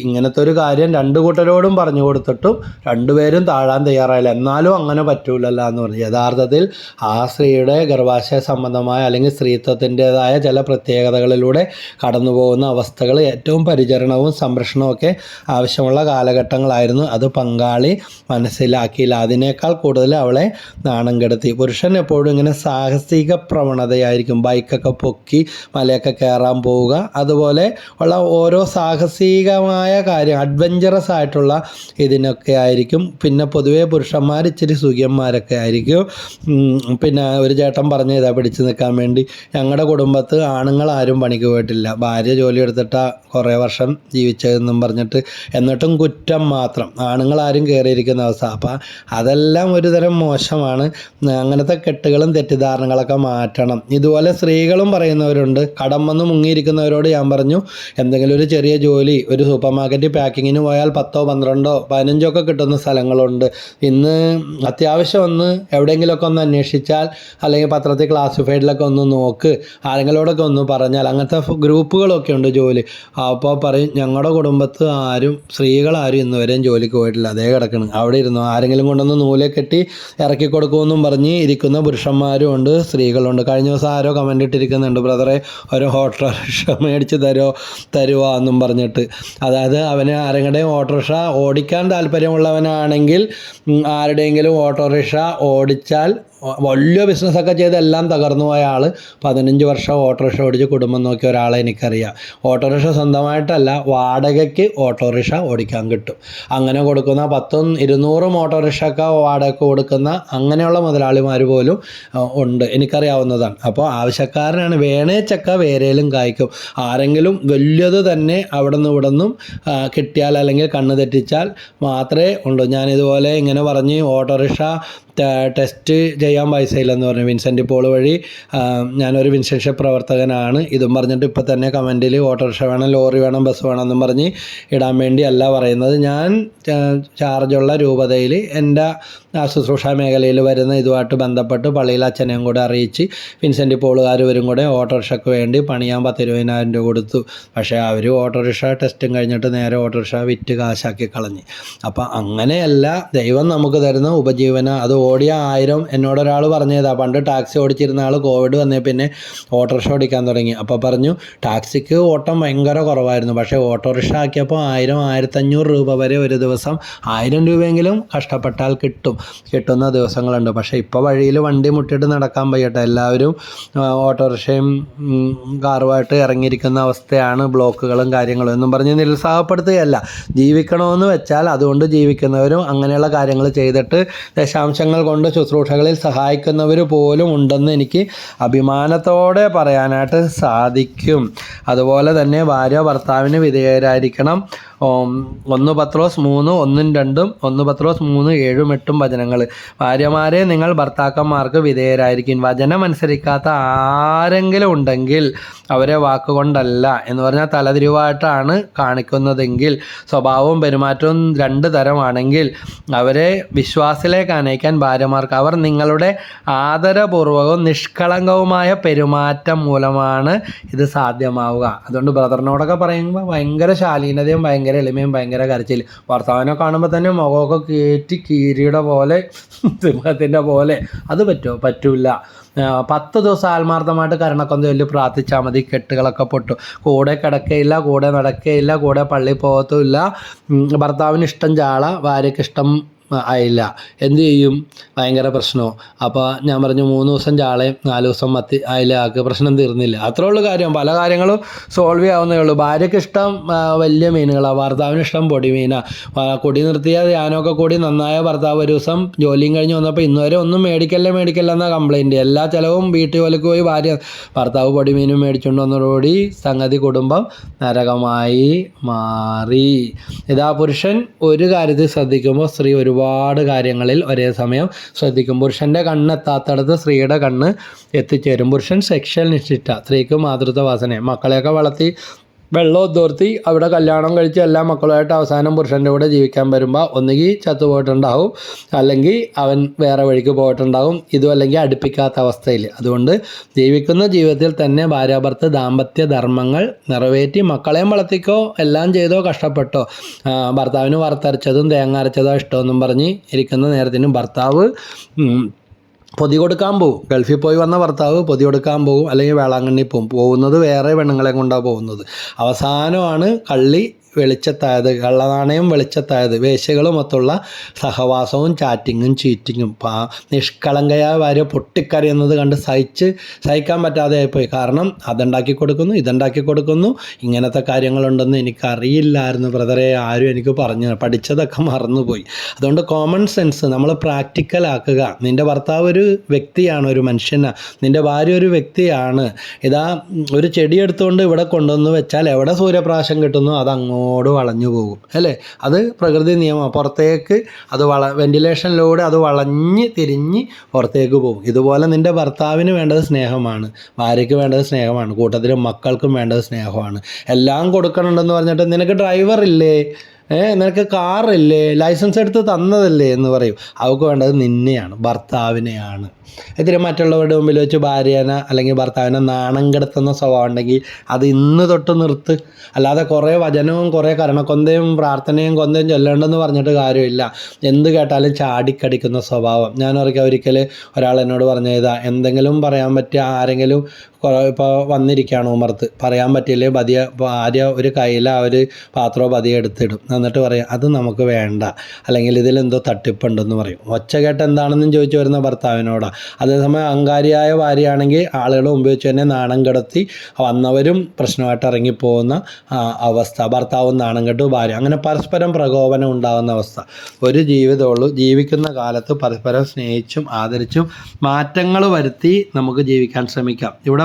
Speaker 1: ഇങ്ങനത്തെ ഒരു കാര്യം 2 കൂട്ടരോടും പറഞ്ഞു കൊടുത്തിട്ടും 2 പേരും താഴാൻ തയ്യാറായില്ല. എന്നാലും അങ്ങനെ പറ്റൂലല്ലോ എന്ന് പറഞ്ഞു. യഥാർത്ഥത്തിൽ ആ സ്ത്രീയുടെ ഗർഭാശയ സംബന്ധമായ അല്ലെങ്കിൽ സ്ത്രീത്വത്തിൻ്റെതായ ചില പ്രത്യേകതകളിലൂടെ കടന്നു പോകുന്ന അവസ്ഥകൾ ഏറ്റവും പരിചരണവും സംരക്ഷണവും ഒക്കെ ആവശ്യമുള്ള കാലഘട്ടങ്ങളായിരുന്നു. അത് പങ്കാളി മനസ്സിലാക്കിയില്ല. അതിനേക്കാൾ കൂടുതൽ അവളെ നാണം കെടുത്തി. പുരുഷൻ എപ്പോഴും ഇങ്ങനെ സാഹസിക പ്രവണതയായിരിക്കും, ബൈക്കൊക്കെ പൊക്കി മലയൊക്കെ കയറാൻ പോവുക, അതുപോലെ ഉള്ള ഓരോ സാഹസികമായ കാര്യം, അഡ്വഞ്ചറസ് ആയിട്ടുള്ള ഇതിനൊക്കെ ആയിരിക്കും. പിന്നെ പൊതുവേ പുരുഷന്മാർ ഇച്ചിരി സുഖിയന്മാരൊക്കെ ആയിരിക്കും. പിന്നെ ഒരു ചേട്ടൻ പറഞ്ഞു ഇതാ പിടിച്ചു നിൽക്കാൻ വേണ്ടി, ഞങ്ങളുടെ കുടുംബത്ത് ആണുങ്ങൾ ആരും പണിക്ക് പോയിട്ടില്ല, ഭാര്യ ജോലി എടുത്തിട്ടാ കുറേ വർഷം ജീവിച്ചതെന്നും പറഞ്ഞിട്ട്, എന്നിട്ടും കുറ്റം മാത്രം, ആണുങ്ങളാരും കയറിയിരിക്കുന്ന അവസ്ഥ. അപ്പം അതെല്ലാം ഒരു തരം മോശമാണ്. അങ്ങനത്തെ കെട്ടുകളും തെറ്റിദ്ധാരണകളൊക്കെ മാറ്റണം. ഇതുപോലെ സ്ത്രീകളും പറയുന്നവരുണ്ട്. കടം വന്ന് മുങ്ങിയിരിക്കുന്നവരോട് ഞാൻ പറഞ്ഞു, എന്തെങ്കിലും ഒരു ചെറിയ ജോലി, ഒരു സൂപ്പർ മാർക്കറ്റിൽ പാക്കിങ്ങിന് പോയാൽ 10, 12, 15 ഒക്കെ കിട്ടുന്ന സ്ഥലങ്ങളുണ്ട്. ഇന്ന് അത്യാവശ്യം ഒന്ന് എവിടെയെങ്കിലുമൊക്കെ ഒന്ന് അന്വേഷിച്ചാൽ, അല്ലെങ്കിൽ പത്രത്തിൽ ക്ലാസിഫൈഡിലൊക്കെ ഒന്ന് നോക്ക്, ആരെങ്കിലോടൊക്കെ ഒന്ന് പറഞ്ഞാൽ, അങ്ങനത്തെ ഗ്രൂപ്പുകളൊക്കെ ഉണ്ട് ജോലി. അപ്പോൾ പറയും ഞങ്ങളുടെ കുടുംബത്ത് ആരും, സ്ത്രീകളാരും ഇന്ന് വരെയും ജോലിക്ക് പോയിട്ടില്ല, അതേ കിടക്കണം അവിടെ ഇരുന്നു, ആരെങ്കിലും കൊണ്ടൊന്ന് നൂലെ കെട്ടി ഇറക്കി കൊടുക്കുമെന്നും പറഞ്ഞ് ഇരിക്കുന്ന പുരുഷന്മാരും ഉണ്ട്, സ്ത്രീകളുണ്ട്. കഴിഞ്ഞ ദിവസം ആരോ കമൻ്റ് ഇട്ടിരിക്കുന്നുണ്ട്, ബ്രദറെ ഒരു ഓട്ടോറിക്ഷ മേടിച്ച് തരുമോ എന്നും പറഞ്ഞിട്ട്. അതായത് അവന് ആരെങ്കിലും ഓട്ടോറിക്ഷ ഓടിക്കാൻ താല്പര്യമുള്ളവനാണെങ്കിൽ ആരുടെയെങ്കിലും ഓട്ടോറിക്ഷ ഓടിച്ചാൽ, വലിയ ബിസിനസ്സൊക്കെ ചെയ്ത് എല്ലാം തകർന്നു പോയ ആൾ 15 വർഷം ഓട്ടോറിക്ഷ ഓടിച്ച് കുടുംബം നോക്കിയ ഒരാളെ എനിക്കറിയാം. ഓട്ടോറിക്ഷ സ്വന്തമായിട്ടല്ല, വാടകയ്ക്ക് ഓട്ടോറിക്ഷ ഓടിക്കാൻ കിട്ടും. അങ്ങനെ കൊടുക്കുന്ന 10, 200 ഓട്ടോറിക്ഷയൊക്കെ വാടകയ്ക്ക് കൊടുക്കുന്ന അങ്ങനെയുള്ള മുതലാളിമാർ പോലും ഉണ്ട്, എനിക്കറിയാവുന്നതാണ്. അപ്പോൾ ആവശ്യക്കാരനാണ്, വേണേ ചക്ക വേരയിലും കായ്ക്കും. ആരെങ്കിലും വലിയത് തന്നെ അവിടെ നിന്ന് ഇവിടെ നിന്നും കിട്ടിയാൽ അല്ലെങ്കിൽ കണ്ണ് തെറ്റിച്ചാൽ മാത്രമേ ഉള്ളൂ. ഞാനിതുപോലെ ഇങ്ങനെ പറഞ്ഞ് ഓട്ടോറിക്ഷ ടെസ്റ്റ് ചെയ്യാൻ പൈസ ഇല്ലെന്ന് പറഞ്ഞു. വിൻസെൻ്റ് പോൾ വഴി ഞാനൊരു വിൻസെൻഷിപ്പ് പ്രവർത്തകനാണ്, ഇതും പറഞ്ഞിട്ട് ഇപ്പം തന്നെ കമൻറ്റിൽ ഓട്ടോറിക്ഷ വേണം, ലോറി വേണം, ബസ് വേണം എന്നും പറഞ്ഞ് ഇടാൻ വേണ്ടി അല്ല പറയുന്നത്. ഞാൻ ചാർജുള്ള രൂപതയിൽ എൻ്റെ ശുശ്രൂഷ മേഖലയിൽ വരുന്ന ഇതുമായിട്ട് ബന്ധപ്പെട്ട് പള്ളിയിൽ അച്ഛനെയും കൂടെ അറിയിച്ച് വിൻസെൻ്റ് പോളുകാരും കൂടെ ഓട്ടോറിക്ഷയ്ക്ക് വേണ്ടി പണിയാൻ 10,000-20,000 രൂപ കൊടുത്തു. പക്ഷേ അവർ ഓട്ടോറിക്ഷ ടെസ്റ്റും കഴിഞ്ഞിട്ട് നേരെ ഓട്ടോറിക്ഷ വിറ്റ് കാശാക്കി കളഞ്ഞ്. അപ്പം അങ്ങനെയല്ല ദൈവം നമുക്ക് തരുന്ന ഉപജീവന. അത് ഓടിയ 1000, എന്നോടൊരാൾ പറഞ്ഞതാ, പണ്ട് ടാക്സി ഓടിച്ചിരുന്ന ആൾ കോവിഡ് വന്നേ പിന്നെ ഓട്ടോറിക്ഷ ഓടിക്കാൻ തുടങ്ങി. അപ്പോൾ പറഞ്ഞു ടാക്സിക്ക് ഓട്ടം ഭയങ്കര കുറവായിരുന്നു, പക്ഷേ ഓട്ടോറിക്ഷ ആക്കിയപ്പോൾ 1000-1500 രൂപ വരെ ഒരു ദിവസം 1000 രൂപയെങ്കിലും കഷ്ടപ്പെട്ടാൽ കിട്ടുന്ന ദിവസങ്ങളുണ്ട്. പക്ഷേ ഇപ്പോൾ വഴിയിൽ വണ്ടി മുട്ടിയിട്ട് നടക്കാൻ വയ്യട്ടെ, എല്ലാവരും ഓട്ടോറിക്ഷയും കാറുമായിട്ട് ഇറങ്ങിയിരിക്കുന്ന അവസ്ഥയാണ്. ബ്ലോക്കുകളും കാര്യങ്ങളും എന്നും പറഞ്ഞ് നിരുത്സാഹപ്പെടുത്തുകയല്ല, ജീവിക്കണമെന്ന് വെച്ചാൽ അതുകൊണ്ട് ജീവിക്കുന്നവരും അങ്ങനെയുള്ള കാര്യങ്ങൾ ചെയ്തിട്ട് ദശാംശങ്ങൾ കൊണ്ട് ശുശ്രൂഷകളിൽ സഹായിക്കുന്നവർ പോലും ഉണ്ടെന്ന് എനിക്ക് അഭിമാനത്തോടെ പറയാനായിട്ട് സാധിക്കും. അതുപോലെ തന്നെ ഭാര്യ ഭർത്താവിന് വിധേയരായിരിക്കണം. 1 പത്രോസ് 3, 1, 2, 1 പത്രോസ് 3, 7, 8 വചനങ്ങൾ. ഭാര്യമാരെ നിങ്ങൾ ഭർത്താക്കന്മാർക്ക് വിധേയരായിരിക്കും. വചനം അനുസരിക്കാത്ത ആരെങ്കിലും ഉണ്ടെങ്കിൽ അവരെ വാക്കുകൊണ്ടല്ല, എന്ന് പറഞ്ഞാൽ തലതിരിവായിട്ടാണ് കാണിക്കുന്നതെങ്കിൽ, സ്വഭാവവും പെരുമാറ്റവും 2 തരമാണെങ്കിൽ അവരെ വിശ്വാസത്തിലേക്ക് അനയിക്കാൻ ഭാര്യമാർക്ക്, അവർ നിങ്ങളുടെ ആദരപൂർവകവും നിഷ്കളങ്കവുമായ പെരുമാറ്റം മൂലമാണ് ഇത് സാധ്യമാവുക. അതുകൊണ്ട് ബ്രദറിനോടൊക്കെ പറയുമ്പോൾ ഭയങ്കര ശാലീനതയും ഭയങ്കര എളിമയും ഭയങ്കര കരച്ചിൽ. ഭർത്താവിനെ കാണുമ്പോൾ തന്നെ മുഖമൊക്കെ കയറ്റി കീരിയുടെ പോലെ, സിംഹത്തിൻ്റെ പോലെ. അത് പറ്റൂല. 10 ദിവസം ആത്മാർത്ഥമായിട്ട് കരുണക്കൊന്ത ചൊല്ലി പ്രാർത്ഥിച്ചാൽ മതി, കെട്ടുകളൊക്കെ പൊട്ടും. കൂടെ കിടക്കയില്ല, കൂടെ നടക്കുകയില്ല, കൂടെ പള്ളിയിൽ പോകത്തുമില്ല. ഭർത്താവിന് ഇഷ്ടം ചാള, ഭാര്യയ്ക്ക് ഇഷ്ടം ആയില്ല, എന്തു ചെയ്യും? ഭയങ്കര പ്രശ്നമോ. അപ്പോൾ ഞാൻ പറഞ്ഞു 3 ദിവസം ചാളയും 4 ദിവസം മത്തി അയിലാക്ക്, പ്രശ്നം തീർന്നില്ല. അത്രേ ഉള്ളൂ കാര്യം. പല കാര്യങ്ങളും സോൾവ് ചെയ്യാവുന്നേ ഉള്ളൂ. ഭാര്യയ്ക്ക് ഇഷ്ടം വലിയ മീനുകളാണ്, ഭർത്താവിന് ഇഷ്ടം പൊടി മീനാണ്. കൊടി നിർത്തിയ ധ്യാനമൊക്കെ കൂടി നന്നായ ഭർത്താവ് ഒരു ദിവസം ജോലിയും കഴിഞ്ഞ് വന്നപ്പോൾ ഇന്നുവരെ ഒന്നും മേടിക്കല്ല എന്നാണ് കംപ്ലയിൻറ്റ്. എല്ലാ ചിലവും വീട്ടിൽ ജോലിക്ക് പോയി ഭർത്താവ് പൊടി മീനും മേടിച്ചുകൊണ്ട് വന്നതോടുകൂടി സംഗതി കുടുംബം നരകമായി മാറി. ഇതാ പുരുഷൻ ഒരു കാര്യത്തിൽ ശ്രദ്ധിക്കുമ്പോൾ സ്ത്രീ ഒരുപാട് കാര്യങ്ങളിൽ ഒരേ സമയം ശ്രദ്ധിക്കും. പുരുഷൻ്റെ കണ്ണെത്താത്തടത്ത് സ്ത്രീയുടെ കണ്ണ് എത്തിച്ചേരും. പുരുഷൻ സെക്ഷൽ നിഷ്ഠിച്ച, സ്ത്രീക്ക് മാതൃത്വ വാസന. മക്കളെയൊക്കെ വളർത്തി വെള്ളം തോർത്തി അവിടെ കല്യാണം കഴിച്ച് എല്ലാ മക്കളുമായിട്ട് അവസാനം പുരുഷൻ്റെ കൂടെ ജീവിക്കാൻ വരുമ്പോൾ ഒന്നുകിൽ ചത്തുപോയിട്ടുണ്ടാവും, അല്ലെങ്കിൽ അവൻ വേറെ വഴിക്ക് പോയിട്ടുണ്ടാവും. ഇതും അല്ലെങ്കിൽ അടുപ്പിക്കാത്ത അവസ്ഥയിൽ. അതുകൊണ്ട് ജീവിക്കുന്ന ജീവിതത്തിൽ തന്നെ ഭാര്യാഭർത്തൃ ദാമ്പത്യ ധർമ്മങ്ങൾ നിറവേറ്റി മക്കളെയും വളർത്തിക്കോ, എല്ലാം ചെയ്തോ, കഷ്ടപ്പെട്ടോ. ഭർത്താവിന് വറുത്തരച്ചതും തേങ്ങ അരച്ചതോ ഇഷ്ടമെന്നും പറഞ്ഞ് ഇരിക്കുന്ന നേരത്തിന് ഭർത്താവ് പൊതി കൊടുക്കാൻ പോകും. ഗൾഫിൽ പോയി വന്ന ഭർത്താവ് പൊതി കൊടുക്കാൻ പോകും, അല്ലെങ്കിൽ വേളാങ്കണ്ണി പോകുന്നത് വേറെ പെണ്ണുങ്ങളെ കൊണ്ടാണ് പോകുന്നത്. അവസാനമാണ് കള്ളി വെളിച്ചത്തായത്, കള്ളനാണയം വെളിച്ചത്തായത്, വേശ്യകളുമൊത്തുള്ള സഹവാസവും ചാറ്റിങ്ങും ചീറ്റിങ്ങും. നിഷ്കളങ്കയായ ഭാര്യ പൊട്ടിക്കരയുന്നത് കണ്ട് സഹിക്കാൻ പറ്റാതെ ആയിപ്പോയി. കാരണം അതുണ്ടാക്കി കൊടുക്കുന്നു, ഇതുണ്ടാക്കി കൊടുക്കുന്നു, ഇങ്ങനത്തെ കാര്യങ്ങളുണ്ടെന്ന് എനിക്കറിയില്ലായിരുന്നു ബ്രദറെ, ആരും എനിക്ക് പറഞ്ഞു, പഠിച്ചതൊക്കെ മറന്നുപോയി. അതുകൊണ്ട് കോമൺ സെൻസ് നമ്മൾ പ്രാക്ടിക്കലാക്കുക. നിൻ്റെ ഭർത്താവ് ഒരു വ്യക്തിയാണ്, ഒരു മനുഷ്യനാണ്, നിൻ്റെ ഭാര്യ ഒരു വ്യക്തിയാണ്. ഇതാ ഒരു ചെടി എടുത്തുകൊണ്ട് ഇവിടെ കൊണ്ടുവന്ന് വെച്ചാൽ എവിടെ സൂര്യപ്രകാശം കിട്ടുന്നു അത് അങ്ങോട്ട് വളഞ്ഞു പോകും അല്ലേ? അത് പ്രകൃതി നിയമമാണ്. പുറത്തേക്ക് അത് വെന്റിലേഷനിലൂടെ അത് വളഞ്ഞ് തിരിഞ്ഞ് പുറത്തേക്ക് പോകും. ഇതുപോലെ നിൻ്റെ ഭർത്താവിന് വേണ്ടത് സ്നേഹമാണ്, ഭാര്യയ്ക്ക് വേണ്ടത് സ്നേഹമാണ്, കൂട്ടത്തിൽ മക്കൾക്കും വേണ്ടത് സ്നേഹമാണ്. എല്ലാം കൊടുക്കണുണ്ടെന്ന് പറഞ്ഞിട്ട് നിനക്ക് ഡ്രൈവർ ഇല്ലേ, നിനക്ക് കാറില്ലേ, ലൈസൻസ് എടുത്ത് തന്നതല്ലേ എന്ന് പറയും. അവർക്ക് വേണ്ടത് നിന്നെയാണ്, ഭർത്താവിനെയാണ്. ഇതിന് മറ്റുള്ളവരുടെ മുമ്പിൽ വെച്ച് ഭാര്യനെ അല്ലെങ്കിൽ ഭർത്താവിനെ നാണം കെടുത്തുന്ന സ്വഭാവം ഉണ്ടെങ്കിൽ അത് ഇന്ന് തൊട്ട് നിർത്ത്. അല്ലാതെ കുറേ വചനവും കുറേ കരണക്കൊന്തയും പ്രാർത്ഥനയും കൊന്തയും ചൊല്ലേണ്ടെന്ന് പറഞ്ഞിട്ട് കാര്യമില്ല. എന്ത് കേട്ടാലും ചാടിക്കടിക്കുന്ന സ്വഭാവം. ഞാൻ ഒരിക്കൽ ഒരാൾ എന്നോട് പറഞ്ഞതാ, എന്തെങ്കിലും പറയാൻ പറ്റിയ ആരെങ്കിലും ഇപ്പോൾ വന്നിരിക്കുകയാണ് ഉമർത്ത്, പറയാൻ പറ്റിയില്ലേ ഭാര്യ ഒരു കയ്യിൽ ആ ഒരു പാത്രമോ പതിയെ എടുത്തിടും. എന്നിട്ട് പറയും അത് നമുക്ക് വേണ്ട, അല്ലെങ്കിൽ ഇതിലെന്തോ തട്ടിപ്പുണ്ടെന്ന് പറയും. ഒച്ച കേട്ട് എന്താണെന്നും ചോദിച്ചു വരുന്ന ഭർത്താവിനോടാണ്. അതേസമയം അഹങ്കാരിയായ ഭാര്യയാണെങ്കിൽ ആളുകളെ മുമ്പ് വെച്ച് തന്നെ നാണം കെടുത്തി വന്നവരും പ്രശ്നമായിട്ട് ഇറങ്ങിപ്പോകുന്ന അവസ്ഥ. ഭർത്താവും നാണം കെട്ടു, ഭാര്യ, അങ്ങനെ പരസ്പരം പ്രകോപനം ഉണ്ടാകുന്ന അവസ്ഥ. ഒരു ജീവിതമുള്ളൂ, ജീവിക്കുന്ന കാലത്ത് പരസ്പരം സ്നേഹിച്ചും ആദരിച്ചും മാറ്റങ്ങൾ വരുത്തി നമുക്ക് ജീവിക്കാൻ ശ്രമിക്കാം. ഇവിടെ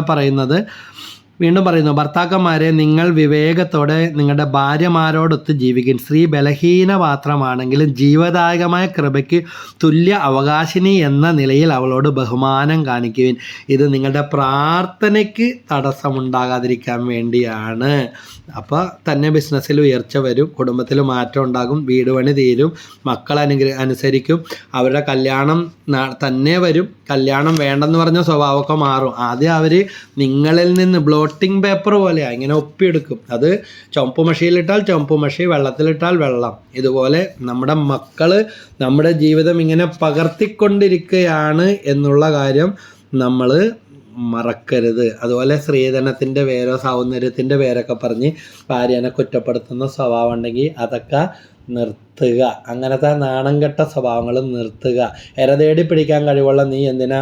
Speaker 1: വീണ്ടും പറയുന്നു, ഭർത്താക്കന്മാരെ നിങ്ങൾ വിവേകത്തോടെ നിങ്ങളുടെ ഭാര്യമാരോടൊത്ത് ജീവിക്കും. സ്ത്രീ ബലഹീന പാത്രമാണെങ്കിലും ജീവദായകമായ കൃപയ്ക്ക് തുല്യ അവകാശിനി എന്ന നിലയിൽ അവളോട് ബഹുമാനം കാണിക്കുവിൻ. ഇത് നിങ്ങളുടെ പ്രാർത്ഥനയ്ക്ക് തടസ്സമുണ്ടാകാതിരിക്കാൻ വേണ്ടിയാണ്. അപ്പോൾ തന്നെ ബിസിനസ്സിൽ ഉയർച്ച വരും, കുടുംബത്തിൽ മാറ്റം ഉണ്ടാകും, വീട് പണി തീരും, മക്കൾ അനുസരിക്കും, അവരുടെ കല്യാണം തന്നെ വരും. കല്യാണം വേണ്ടെന്ന് പറഞ്ഞ സ്വഭാവമൊക്കെ മാറും. ആദ്യം അവർ നിങ്ങളിൽ നിന്ന് ബ്ലോട്ടിംഗ് പേപ്പർ പോലെയാണ്, ഇങ്ങനെ ഒപ്പിയെടുക്കും. അത് ചുവപ്പ് മഷിയിലിട്ടാൽ ചുവപ്പ് മഷി, വെള്ളത്തിലിട്ടാൽ വെള്ളം. ഇതുപോലെ നമ്മുടെ മക്കൾ നമ്മുടെ ജീവിതം ഇങ്ങനെ പകർത്തിക്കൊണ്ടിരിക്കുകയാണ് എന്നുള്ള കാര്യം നമ്മൾ മറക്കരുത്. അതുപോലെ സ്ത്രീധനത്തിൻ്റെ പേരോ സൗന്ദര്യത്തിൻ്റെ പേരൊക്കെ പറഞ്ഞ് ഭാര്യനെ കുറ്റപ്പെടുത്തുന്ന സ്വഭാവം ഉണ്ടെങ്കിൽ അതൊക്കെ നിർത്തുക. അങ്ങനത്തെ നാണം കെട്ട സ്വഭാവങ്ങൾ നിർത്തുക. ഇരതേടി പിടിക്കാൻ കഴിവുള്ള നീ എന്തിനാ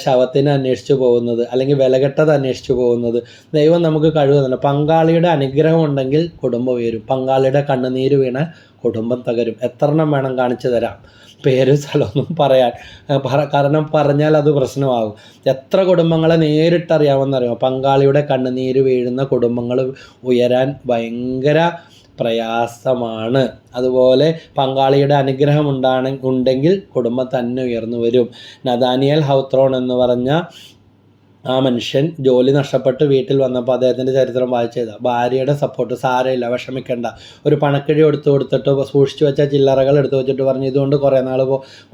Speaker 1: ശവത്തിന് അന്വേഷിച്ചു പോകുന്നത്, അല്ലെങ്കിൽ വിലകെട്ടത് അന്വേഷിച്ചു പോകുന്നത്? ദൈവം നമുക്ക് കഴിവ് തന്നെ. പങ്കാളിയുടെ അനുഗ്രഹം ഉണ്ടെങ്കിൽ കുടുംബം ഉയരും, പങ്കാളിയുടെ കണ്ണുനീര് വീണ കുടുംബം തകരും. എത്രണ്ണം വേണം കാണിച്ചു തരാം, പേരും സ്ഥലമൊന്നും കാരണം പറഞ്ഞാൽ അത് പ്രശ്നമാകും. എത്ര കുടുംബങ്ങളെ നേരിട്ടറിയാമെന്നറിയാമോ? പങ്കാളിയുടെ കണ്ണുനീര് വീഴുന്ന കുടുംബങ്ങൾ ഉയരാൻ ഭയങ്കര പ്രയാസമാണ്. അതുപോലെ പങ്കാളിയുടെ അനുഗ്രഹം ഉണ്ടെങ്കിൽ കുടുംബം തന്നെ ഉയർന്നു വരും. നഥാനിയേൽ ഹൗത്രോൺ എന്ന് പറഞ്ഞ ആ മനുഷ്യൻ ജോലി നഷ്ടപ്പെട്ട് വീട്ടിൽ വന്നപ്പോൾ അദ്ദേഹത്തിൻ്റെ ചരിത്രം വായിച്ചത്, ഭാര്യയുടെ സപ്പോർട്ട്, സാരമില്ല വിഷമിക്കേണ്ട, ഒരു പണക്കിഴി കൊടുത്തിട്ട് സൂക്ഷിച്ചു വെച്ച ചില്ലറകൾ എടുത്തു വെച്ചിട്ട് പറഞ്ഞു ഇതുകൊണ്ട് കുറേ നാൾ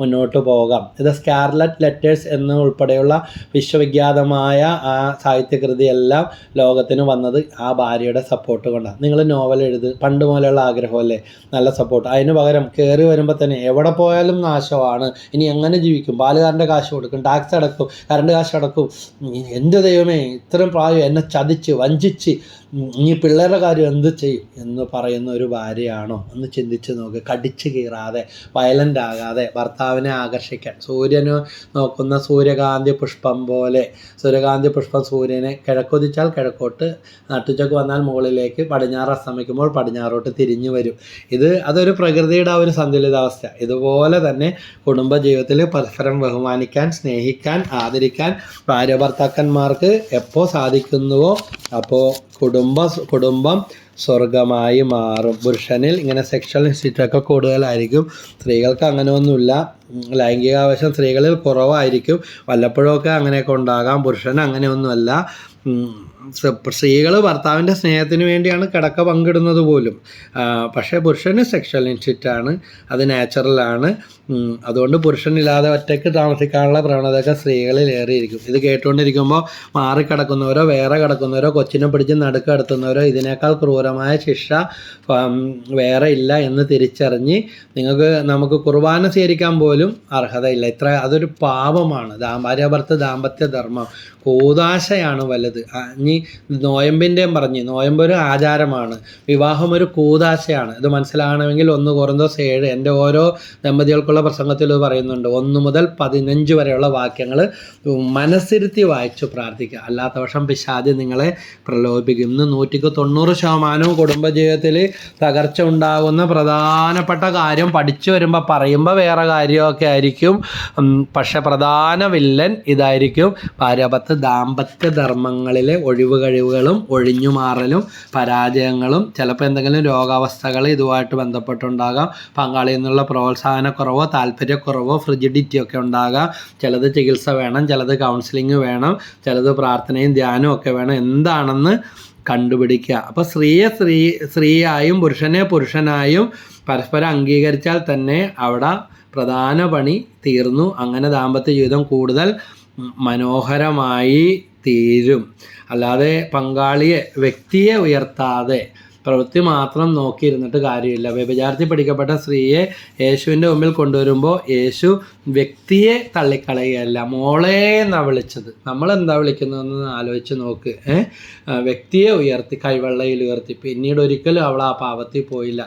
Speaker 1: മുന്നോട്ട് പോകാം. ഇത് സ്കാർലറ്റ് ലെറ്റേഴ്സ് എന്ന് ഉൾപ്പെടെയുള്ള വിശ്വവിഖ്യാതമായ ആ സാഹിത്യകൃതിയെല്ലാം ലോകത്തിന് വന്നത് ആ ഭാര്യയുടെ സപ്പോർട്ട് കൊണ്ടാണ്. നിങ്ങൾ നോവൽ പണ്ട് മുതലുള്ള ആഗ്രഹമല്ലേ, നല്ല സപ്പോർട്ട്. അതിന് പകരം കയറി വരുമ്പോൾ തന്നെ എവിടെ പോയാലും നാശമാണ്, ഇനി എങ്ങനെ ജീവിക്കും, പാലുകാരൻ്റെ കാശ് കൊടുക്കും, ടാക്സ് അടക്കും, കറണ്ട് കാശ് അടക്കും, എൻ്റെ ദൈവമേ ഇത്രയും പ്രായം എന്നെ ചതിച്ച് വഞ്ചിച്ച് ഇനി പിള്ളേരുടെ കാര്യം എന്ത് ചെയ്യും എന്ന് പറയുന്ന ഒരു ഭാര്യയാണോ? ഒന്ന് ചിന്തിച്ച് നോക്ക്. കടിച്ചു കീറാതെ, വയലൻ്റ് ആകാതെ, ഭർത്താവിനെ ആകർഷിക്കാൻ സൂര്യന് നോക്കുന്ന സൂര്യകാന്തി പുഷ്പം പോലെ. സൂര്യകാന്തി പുഷ്പം സൂര്യനെ കിഴക്കൊതിച്ചാൽ കിഴക്കോട്ട്, നട്ടുച്ചക്ക് വന്നാൽ മുകളിലേക്ക്, പടിഞ്ഞാറ് അസ്തമിക്കുമ്പോൾ പടിഞ്ഞാറോട്ട് തിരിഞ്ഞു വരും. അതൊരു പ്രകൃതിയുടെ ഒരു സന്തുലിതാവസ്ഥ. ഇതുപോലെ തന്നെ കുടുംബജീവിതത്തിൽ പരസ്പരം ബഹുമാനിക്കാൻ, സ്നേഹിക്കാൻ, ആദരിക്കാൻ ഭാര്യ ഭർത്താക്കന്മാർക്ക് എപ്പോൾ സാധിക്കുന്നുവോ അപ്പോൾ കുടുംബം സ്വർഗമായി മാറും. പുരുഷനിൽ ഇങ്ങനെ സെക്ഷൽ ഇൻസ്റ്റിറ്റ്യൂട്ടൊക്കെ കൂടുതലായിരിക്കും, സ്ത്രീകൾക്ക് അങ്ങനെയൊന്നുമില്ല. ലൈംഗികാവശ്യം സ്ത്രീകളിൽ കുറവായിരിക്കും, വല്ലപ്പോഴൊക്കെ അങ്ങനെയൊക്കെ ഉണ്ടാകാം. പുരുഷന് അങ്ങനെയൊന്നുമല്ല. സ്ത്രീകൾ ഭർത്താവിൻ്റെ സ്നേഹത്തിന് വേണ്ടിയാണ് കിടക്ക പങ്കിടുന്നത് പോലും. പക്ഷേ പുരുഷന് സെക്ഷൽ ഇൻസ്റ്റിറ്റ്യൂട്ടാണ്, അത് നാച്ചുറലാണ്. അതുകൊണ്ട് പുരുഷനില്ലാതെ ഒറ്റയ്ക്ക് താമസിക്കാനുള്ള പ്രവണതയൊക്കെ സ്ത്രീകളിൽ ഏറിയിരിക്കും. ഇത് കേട്ടുകൊണ്ടിരിക്കുമ്പോൾ മാറിക്കിടക്കുന്നവരോ വേറെ കിടക്കുന്നവരോ കൊച്ചിനെ പിടിച്ച് നടുക്ക് കിടത്തുന്നവരോ ഇതിനേക്കാൾ ക്രൂരമായി ഭയങ്കരമായ ശിക്ഷ വേറെ ഇല്ല എന്ന് തിരിച്ചറിഞ്ഞ് നമുക്ക് കുർബാന സ്വീകരിക്കാൻ പോലും അർഹതയില്ല. അതൊരു പാപമാണ്. ഭാര്യാഭർത്തൃ ദാമ്പത്യ ധർമ്മം കൂദാശയാണ് വലുത്. ഇനി നോയമ്പിൻ്റെയും പറഞ്ഞ്, നോയമ്പ് ഒരു ആചാരമാണ്, വിവാഹം ഒരു കൂദാശയാണ്. ഇത് മനസ്സിലാകണമെങ്കിൽ 1 കൊറിന്തോസ് 7 എൻ്റെ ഓരോ ദമ്പതികൾക്കുള്ള പ്രസംഗത്തിൽ പറയുന്നുണ്ട്. 1 മുതൽ 15 വരെയുള്ള വാക്യങ്ങൾ മനസ്സിരുത്തി വായിച്ചു പ്രാർത്ഥിക്കുക. അല്ലാത്ത പക്ഷം പിശാച് നിങ്ങളെ പ്രലോഭിപ്പിക്കും. ഇന്ന് 190% കുടുംബജീവിതത്തിൽ തകർച്ച ഉണ്ടാകുന്ന പ്രധാനപ്പെട്ട കാര്യം പഠിച്ചു വരുമ്പോൾ പറയുമ്പോൾ വേറെ കാര്യമൊക്കെ ആയിരിക്കും, പക്ഷെ പ്രധാന വില്ലൻ ഇതായിരിക്കും. ഭാര്യാഭർത്തൃ ദാമ്പത്യ ധർമ്മങ്ങളിലെ ഒഴിവുകഴിവുകളും ഒഴിഞ്ഞുമാറലും പരാജയങ്ങളും, ചിലപ്പോൾ എന്തെങ്കിലും രോഗാവസ്ഥകൾ ഇതുമായിട്ട് ബന്ധപ്പെട്ടുണ്ടാകാം, പങ്കാളിയിൽ നിന്നുള്ള പ്രോത്സാഹനക്കുറവോ താല്പര്യക്കുറവോ ഫ്രിജിഡിറ്റി ഒക്കെ ഉണ്ടാകാം. ചിലത് ചികിത്സ വേണം, ചിലത് കൗൺസിലിംഗ് വേണം, ചിലത് പ്രാർത്ഥനയും ധ്യാനവും ഒക്കെ വേണം. എന്താണെന്ന് കണ്ടുപിടിക്കുക. അപ്പോൾ സ്ത്രീയായും പുരുഷനെ പുരുഷനായും പരസ്പരം അംഗീകരിച്ചാൽ തന്നെ അവിടെ പ്രധാന പണി തീർന്നു. അങ്ങനെ ദാമ്പത്യ ജീവിതം കൂടുതൽ മനോഹരമായി തീരും. അല്ലാതെ വ്യക്തിയെ ഉയർത്താതെ പ്രവൃത്തി മാത്രം നോക്കിയിരുന്നിട്ട് കാര്യമില്ല. വ്യഭിചാരത്തിൽ പിടിക്കപ്പെട്ട സ്ത്രീയെ യേശുവിൻ്റെ മുമ്പിൽ കൊണ്ടുവരുമ്പോൾ യേശു വ്യക്തിയെ തള്ളിക്കളയുകയല്ല, മോളെ എന്നാണ് വിളിച്ചത്. നമ്മളെന്താ വിളിക്കുന്നതെന്ന് ആലോചിച്ച് നോക്ക്. വ്യക്തിയെ ഉയർത്തി, കൈവെള്ളയിൽ ഉയർത്തി. പിന്നീട് ഒരിക്കലും അവൾ ആ പാപത്തിൽ പോയില്ല.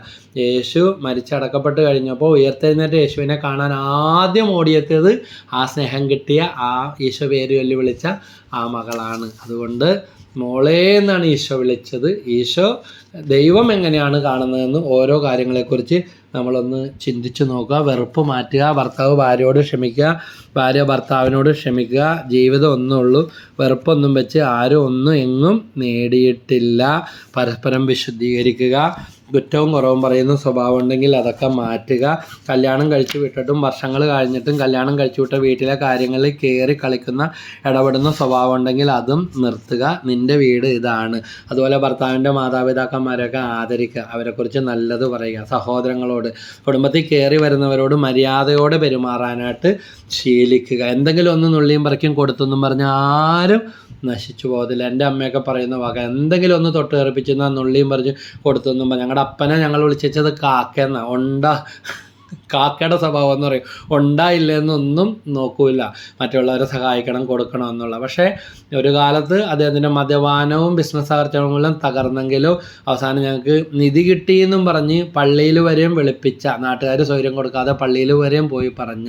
Speaker 1: യേശു മരിച്ചടക്കപ്പെട്ട് കഴിഞ്ഞപ്പോൾ ഉയർത്തെഴുന്നേറ്റ് യേശുവിനെ കാണാൻ ആദ്യം ഓടിയെത്തിയത് ആ സ്നേഹം കിട്ടിയ, ആ ഈശോ പേര് ചൊല്ലി വിളിച്ച ആ മകളാണ്. അതുകൊണ്ട് മോളെ എന്നാണ് ഈശോ വിളിച്ചത്. ഈശോ ദൈവം എങ്ങനെയാണ് കാണുന്നതെന്ന് ഓരോ കാര്യങ്ങളെക്കുറിച്ച് നമ്മളൊന്ന് ചിന്തിച്ച് നോക്കുക. വെറുപ്പ് മാറ്റുക, ഭർത്താവ് ഭാര്യയോട് ക്ഷമിക്കുക, ഭാര്യ ഭർത്താവിനോട് ക്ഷമിക്കുക. ജീവിതം ഒന്നുള്ളൂ. വെറുപ്പൊന്നും വെച്ച് ആരും ഒന്നും എങ്ങും നേടിയിട്ടില്ല. പരസ്പരം വിശുദ്ധീകരിക്കുക. കുറ്റവും കുറവും പറയുന്ന സ്വഭാവം ഉണ്ടെങ്കിൽ അതൊക്കെ മാറ്റുക. കല്യാണം കഴിച്ചു വിട്ടിട്ടും വർഷങ്ങൾ കഴിഞ്ഞിട്ടും കല്യാണം കഴിച്ചു വിട്ട വീട്ടിലെ കാര്യങ്ങളിൽ കയറി കളിക്കുന്ന ഇടപെടുന്ന സ്വഭാവം ഉണ്ടെങ്കിൽ അതും നിർത്തുക. നിൻ്റെ വീട് ഇതാണ്. അതുപോലെ ഭർത്താവിൻ്റെ മാതാപിതാക്കന്മാരെയൊക്കെ ആദരിക്കുക, അവരെക്കുറിച്ച് നല്ലത് പറയുക. സഹോദരങ്ങളോട്, കുടുംബത്തിൽ കയറി വരുന്നവരോട് മര്യാദയോടെ പെരുമാറാനായിട്ട് ശീലിക്കുക. എന്തെങ്കിലും ഒന്ന് നുള്ളിയും പറിക്കും കൊടുത്തെന്നും പറഞ്ഞ് ആരും നശിച്ചു പോകത്തില്ല. എൻ്റെ അമ്മയൊക്കെ പറയുന്ന വാക്ക്, എന്തെങ്കിലും ഒന്ന് തൊട്ട് കയറിപ്പിച്ചെന്നാൽ നുള്ളിയും പറിച്ച് കൊടുത്തെന്നും പറഞ്ഞ്. ഞങ്ങളുടെ അപ്പനെ ഞങ്ങൾ വിളിച്ചത് കാക്കയെന്നാണ്. കാക്കയുടെ സ്വഭാവം എന്ന് പറയും. ഉണ്ടായില്ലെന്നൊന്നും നോക്കൂല, മറ്റുള്ളവരെ സഹായിക്കണം, കൊടുക്കണം എന്നുള്ള. പക്ഷേ ഒരു കാലത്ത് അദ്ദേഹത്തിൻ്റെ മദ്യപാനവും ബിസിനസ് തകർച്ചകളും തകർന്നെങ്കിലും അവസാനം ഞങ്ങൾക്ക് നിധി കിട്ടിയെന്നും പറഞ്ഞ് പള്ളിയിൽ വരെയും വിളിപ്പിച്ച, നാട്ടുകാർ സ്വൈര്യം കൊടുക്കാതെ പള്ളിയിൽ വരെയും പോയി പറഞ്ഞ.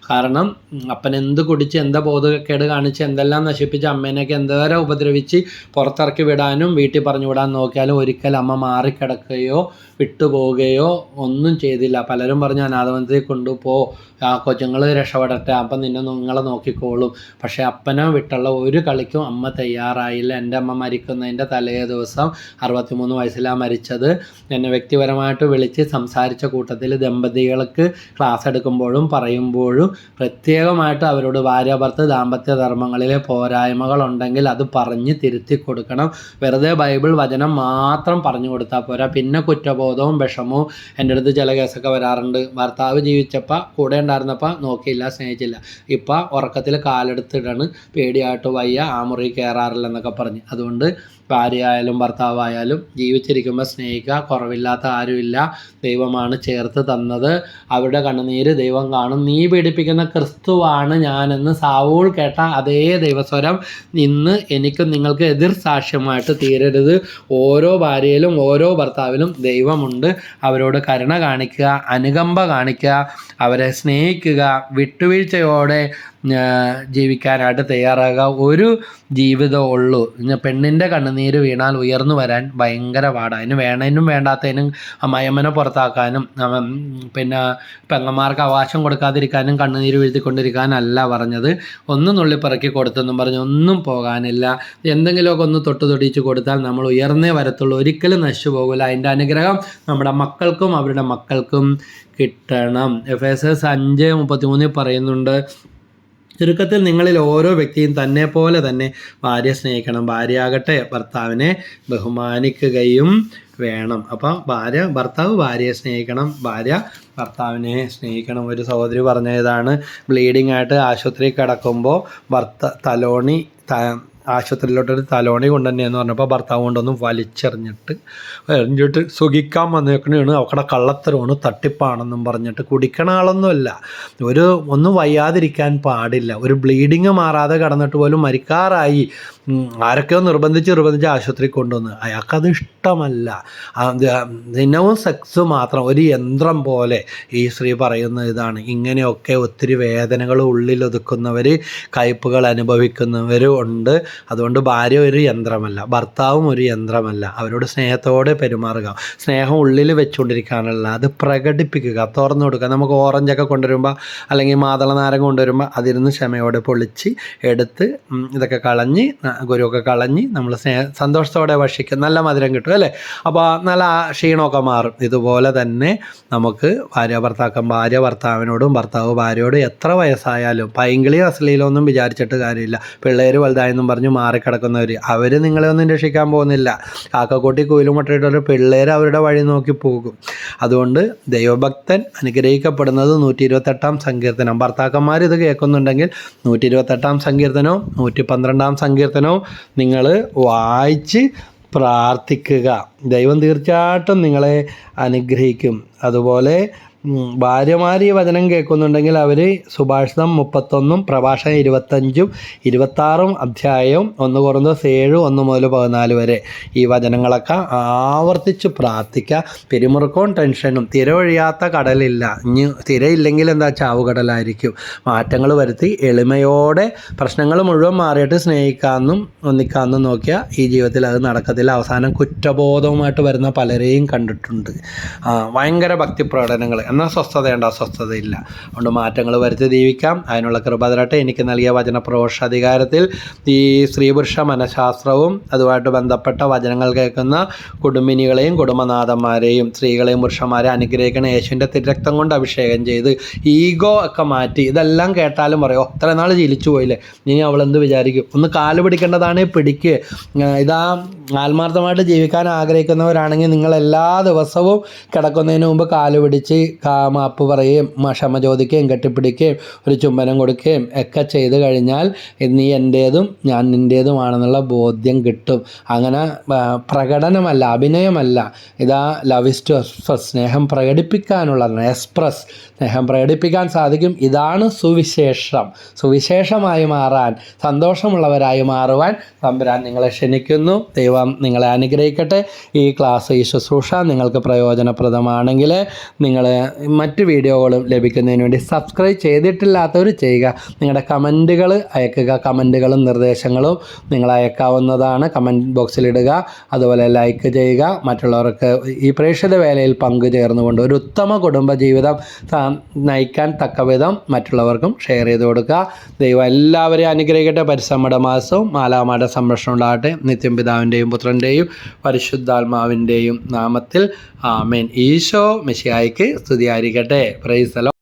Speaker 1: കാരണം അപ്പൻ എന്ത് കുടിച്ച്, എന്താ ബോധക്കേട് കാണിച്ച്, എന്തെല്ലാം നശിപ്പിച്ച്, അമ്മേനെയൊക്കെ എന്തോരം ഉപദ്രവിച്ച് പുറത്തിറക്കി വിടാനും വീട്ടിൽ പറഞ്ഞു വിടാൻ നോക്കിയാലും ഒരിക്കൽ അമ്മ മാറിക്കിടക്കുകയോ വിട്ടുപോവുകയോ ഒന്നും ചെയ്തില്ല. പലരും പറഞ്ഞു അനാഥമന്ദിരത്തിൽ കൊണ്ടുപോ, ആ കൊച്ചുങ്ങൾ രക്ഷപ്പെടട്ടെ, അപ്പം നിങ്ങളെ നോക്കിക്കോളും. പക്ഷേ അപ്പനെ വിട്ടുള്ള ഒരു കളിക്കും അമ്മ തയ്യാറായില്ല. എൻ്റെ അമ്മ മരിക്കുന്നതിൻ്റെ തലേ ദിവസം 63 വയസ്സിലാണ് മരിച്ചത്. എന്നെ വ്യക്തിപരമായിട്ട് വിളിച്ച് സംസാരിച്ച കൂട്ടത്തിൽ ദമ്പതികൾക്ക് ക്ലാസ് എടുക്കുമ്പോഴും പറയുമ്പോഴും പ്രത്യേകമായിട്ട് അവരോട് ഭാര്യാഭർത്തൃ ദാമ്പത്യ ധർമ്മങ്ങളിലെ പോരായ്മകളുണ്ടെങ്കിൽ അത് പറഞ്ഞ് തിരുത്തി കൊടുക്കണം. വെറുതെ ബൈബിൾ വചനം മാത്രം പറഞ്ഞു കൊടുത്താൽ പോരാ. പിന്നെ കുറ്റബോധവും വിഷമവും എൻ്റെ അടുത്ത് ചില കേസൊക്കെ വരാറുണ്ട്. ഭർത്താവ് ജീവിച്ചപ്പോൾ കൂടെ ഉണ്ടായിരുന്നപ്പോൾ നോക്കിയില്ല, സ്നേഹിച്ചില്ല, ഇപ്പം ഉറക്കത്തിൽ കാലെടുത്തിടാണ്, പേടിയായിട്ട് വയ്യ, ആ മുറി കയറാറില്ലെന്നൊക്കെ പറഞ്ഞ്. അതുകൊണ്ട് ഭാര്യയായാലും ഭർത്താവായാലും ജീവിച്ചിരിക്കുമ്പോൾ സ്നേഹിക്കുക. കുറവില്ലാത്ത ആരുമില്ല, ദൈവമാണ് ചേർത്ത് തന്നത്. അവരുടെ കണ്ണുനീര് ദൈവം കാണും. നീ പീഡിപ്പിക്കുന്ന ക്രിസ്തുവാണ് ഞാനെന്ന് സാവൂൾ കേട്ട അതേ ദൈവസ്വരം ഇന്ന് എനിക്കും നിങ്ങൾക്ക് എതിർ സാക്ഷ്യമായിട്ട് തീരരുത്. ഓരോ ഭാര്യയിലും ഓരോ ഭർത്താവിലും ദൈവമുണ്ട്. അവരോട് കരുണ കാണിക്കുക, അനുകമ്പ കാണിക്കുക, അവരെ സ്നേഹിക്കുക, വിട്ടുവീഴ്ചയോടെ ജീവിക്കാനായിട്ട് തയ്യാറാകുക. ഒരു ജീവിതം ഉള്ളൂ. പെണ്ണിൻ്റെ കണ്ണുനീര് വീണാൽ ഉയർന്നു വരാൻ ഭയങ്കര പാടാണ്. അതിന് വേണതിനും വേണ്ടാത്തതിനും അമ്മായിയമ്മനെ പുറത്താക്കാനും പിന്നെ പെങ്ങന്മാർക്ക് അവകാശം കൊടുക്കാതിരിക്കാനും കണ്ണുനീര് വീഴ്ത്തിക്കൊണ്ടിരിക്കാനല്ല പറഞ്ഞത്. ഒന്നും നുള്ളിപ്പറക്കി കൊടുത്തെന്നും പറഞ്ഞ് ഒന്നും പോകാനില്ല. എന്തെങ്കിലുമൊക്കെ ഒന്ന് തൊടിച്ച് കൊടുത്താൽ നമ്മൾ ഉയർന്നേ വരത്തുള്ളൂ, ഒരിക്കലും നശിച്ചു പോകില്ല. അതിൻ്റെ അനുഗ്രഹം നമ്മുടെ മക്കൾക്കും അവരുടെ മക്കൾക്കും കിട്ടണം. എഫേസ്യർ 5:33 പറയുന്നുണ്ട്, ചുരുക്കത്തിൽ നിങ്ങളിൽ ഓരോ വ്യക്തിയും തന്നെ പോലെ തന്നെ ഭാര്യയെ സ്നേഹിക്കണം. ഭാര്യയാകട്ടെ ഭർത്താവിനെ ബഹുമാനിക്കുകയും വേണം. അപ്പോൾ ഭർത്താവ് ഭാര്യയെ സ്നേഹിക്കണം, ഭാര്യ ഭർത്താവിനെ സ്നേഹിക്കണം. ഒരു സഹോദരി പറഞ്ഞതാണ്, ബ്ലീഡിങ് ആയിട്ട് ആശുപത്രിയിൽ കിടക്കുമ്പോൾ തലോണി ആശുപത്രിയിലോട്ടൊരു തലോണി കൊണ്ടുതന്നെയെന്ന് പറഞ്ഞപ്പോൾ ഭർത്താവ് കൊണ്ടൊന്ന് വലിച്ചെറിഞ്ഞിട്ട് സുഖിക്കാൻ വന്നേക്കണേണ്, അവക്കടെ കള്ളത്തരമാണ്, തട്ടിപ്പാണെന്നും പറഞ്ഞിട്ട്. കുടിക്കണ ആളൊന്നുമല്ല, ഒന്നും വയ്യാതിരിക്കാൻ പാടില്ല, ഒരു ബ്ലീഡിങ് മാറാതെ കടന്നിട്ട് പോലും മരിക്കാറായി, ആരൊക്കെയോ നിർബന്ധിച്ച് ആശുപത്രി കൊണ്ടുവന്ന്. അയാൾക്കത് ഇഷ്ടമല്ല. ദിനവും സെക്സ് മാത്രം, ഒരു യന്ത്രം പോലെ. ഈ സ്ത്രീ പറയുന്ന ഇതാണ്. ഇങ്ങനെയൊക്കെ ഒത്തിരി വേദനകൾ ഉള്ളിലൊതുക്കുന്നവർ, കയ്പുകൾ അനുഭവിക്കുന്നവരും ഉണ്ട്. അതുകൊണ്ട് ഭാര്യ ഒരു യന്ത്രമല്ല, ഭർത്താവും ഒരു യന്ത്രമല്ല. അവരോട് സ്നേഹത്തോടെ പെരുമാറുക, സ്നേഹം ഉള്ളിൽ വെച്ചുകൊണ്ടിരിക്കാനല്ല, അത് പ്രകടിപ്പിക്കുക, തുറന്നു കൊടുക്കുക. നമുക്ക് ഓറഞ്ചൊക്കെ കൊണ്ടുവരുമ്പോൾ അല്ലെങ്കിൽ മാതള നാരങ്ങ കൊണ്ടുവരുമ്പോൾ അതിരുന്ന് ക്ഷമയോടെ പൊളിച്ച് എടുത്ത് ഇതൊക്കെ കളഞ്ഞ് ഗുരുവൊക്കെ കളഞ്ഞ് നമ്മൾ സന്തോഷത്തോടെ ഭക്ഷിക്കും, നല്ല മധുരം കിട്ടും അല്ലേ. അപ്പോൾ നല്ല ക്ഷീണമൊക്കെ മാറും. ഇതുപോലെ തന്നെ നമുക്ക് ഭാര്യ ഭർത്താവിനോടും ഭർത്താവ് ഭാര്യയോടും എത്ര വയസ്സായാലും പൈങ്കിളിയോ അശ്ലീലോ ഒന്നും വിചാരിച്ചിട്ട് കാര്യമില്ല. പിള്ളേർ വലുതായെന്നും പറഞ്ഞ് മാറിക്കിടക്കുന്നവർ, അവർ നിങ്ങളെ ഒന്നും രക്ഷിക്കാൻ പോകുന്നില്ല. കാക്കക്കൂട്ടി കുയിലുമുട്ടയിട്ടൊരു പിള്ളേർ അവരുടെ വഴി നോക്കി പോകും. അതുകൊണ്ട് ദൈവഭക്തൻ അനുഗ്രഹിക്കപ്പെടുന്നത് 128 സങ്കീർത്തനം. ഭർത്താക്കന്മാർ ഇത് കേൾക്കുന്നുണ്ടെങ്കിൽ 128 സങ്കീർത്തനവും 112 സങ്കീർത്തനവും നിങ്ങൾ വായിച്ച് പ്രാർത്ഥിക്കുക. ദൈവം തീർച്ചയായിട്ടും നിങ്ങളെ അനുഗ്രഹിക്കും. അതുപോലെ ഭാര്യമാർ ഈ വചനം കേൾക്കുന്നുണ്ടെങ്കിൽ അവർ സുഭാഷിതം 31 പ്രഭാഷണം 25 26 അധ്യായവും 1 കൊറിന്തോസ് 7 1 മുതൽ 14 വരെ ഈ വചനങ്ങളൊക്കെ ആവർത്തിച്ച് പ്രാർത്ഥിക്കുക. പിരിമുറുക്കവും ടെൻഷനും, തിര ഒഴിയാത്ത കടലില്ല. ഇനി തിരയില്ലെങ്കിൽ എന്താ, ചാവുകടലായിരിക്കും. മാറ്റങ്ങൾ വരുത്തി എളിമയോടെ പ്രശ്നങ്ങൾ മുഴുവൻ മാറിയിട്ട് സ്നേഹിക്കാമെന്നും ഒന്നിക്കാമെന്നും നോക്കിയാൽ ഈ ജീവിതത്തിൽ അത് നടക്കത്തില്ല. അവസാനം കുറ്റബോധവുമായിട്ട് വരുന്ന പലരെയും കണ്ടിട്ടുണ്ട്. ഭയങ്കര ഭക്തി പ്രകടനങ്ങൾ, എന്നാൽ അസ്വസ്ഥതയില്ല. അതുകൊണ്ട് മാറ്റങ്ങൾ വരുത്തി ജീവിക്കാം. അതിനുള്ള കൃപ തരട്ടെ. എനിക്ക് നൽകിയ വചനപ്രഘോഷാധികാരത്തിൽ ഈ സ്ത്രീ പുരുഷ മനഃശാസ്ത്രവും അതുമായിട്ട് ബന്ധപ്പെട്ട വചനങ്ങൾ കേൾക്കുന്ന കുടുംബിനികളെയും കുടുംബനാഥന്മാരെയും സ്ത്രീകളെയും പുരുഷന്മാരെയും അനുഗ്രഹിക്കണം. യേശുവിൻ്റെ തിരക്തം കൊണ്ട് അഭിഷേകം ചെയ്ത് ഈഗോ ഒക്കെ മാറ്റി. ഇതെല്ലാം കേട്ടാലും പറയോ, ഇത്ര നാൾ ജീവിച്ചു പോയില്ലേ, ഇനി അവളെന്ത് വിചാരിക്കും? ഒന്ന് കാല് പിടിക്കേണ്ടതാണെങ്കിൽ പിടിക്കുക. ഇതാ ആത്മാർത്ഥമായിട്ട് ജീവിക്കാൻ ആഗ്രഹിക്കുന്നവരാണെങ്കിൽ നിങ്ങൾ എല്ലാ ദിവസവും കിടക്കുന്നതിന് മുമ്പ് കാല് പിടിച്ച് മാപ്പ് പറയുകയും ക്ഷമ ചോദിക്കുകയും കെട്ടിപ്പിടിക്കുകയും ഒരു ചുംബനം കൊടുക്കുകയും ഒക്കെ ചെയ്ത് കഴിഞ്ഞാൽ നീ എൻ്റേതും ഞാൻ നിൻ്റേതുമാണെന്നുള്ള ബോധ്യം കിട്ടും. അങ്ങനെ പ്രകടനമല്ല, അഭിനയമല്ല. ഇതാ ലവ് ഇസ് ടു എക്സ്പ്രസ്, സ്നേഹം പ്രകടിപ്പിക്കാനുള്ളതാണ്. സ്നേഹം പ്രകടിപ്പിക്കാൻ സാധിക്കും. ഇതാണ് സുവിശേഷമായി മാറാൻ, സന്തോഷമുള്ളവരായി മാറുവാൻ തമ്പുരാൻ നിങ്ങളെ ക്ഷണിക്കുന്നു. ദൈവം നിങ്ങളെ അനുഗ്രഹിക്കട്ടെ. ഈ ക്ലാസ്, ഈ ശുശ്രൂഷ നിങ്ങൾക്ക് പ്രയോജനപ്രദമാണെങ്കിൽ നിങ്ങൾ മറ്റ് വീഡിയോകളും ലഭിക്കുന്നതിന് വേണ്ടി സബ്സ്ക്രൈബ് ചെയ്തിട്ടില്ലാത്തവർ ചെയ്യുക. നിങ്ങളുടെ കമൻറ്റുകൾ അയക്കുക. കമൻറ്റുകളും നിർദ്ദേശങ്ങളും നിങ്ങൾ അയക്കാവുന്നതാണ്. കമൻറ്റ് ബോക്സിലിടുക. അതുപോലെ ലൈക്ക് ചെയ്യുക. മറ്റുള്ളവർക്ക് ഈ പ്രേക്ഷിത വേലയിൽ പങ്കുചേർന്നുകൊണ്ട് ഒരു ഉത്തമ കുടുംബജീവിതം നയിക്കാൻ തക്കവിധം മറ്റുള്ളവർക്കും ഷെയർ ചെയ്ത് കൊടുക്കുക. ദൈവം എല്ലാവരെയും അനുഗ്രഹിക്കട്ടെ. പരിസമ്മയുടെ മാസവും മാലാമാരുടെ സംരക്ഷണം ഉണ്ടാകട്ടെ. നിത്യം പിതാവിൻ്റെയും പുത്രൻ്റെയും പരിശുദ്ധാത്മാവിൻ്റെയും നാമത്തിൽ ആമേൻ. ഈശോ മിശിഹായ്ക്ക് സ്തുതിയായിരിക്കട്ടെ. Praise the Lord.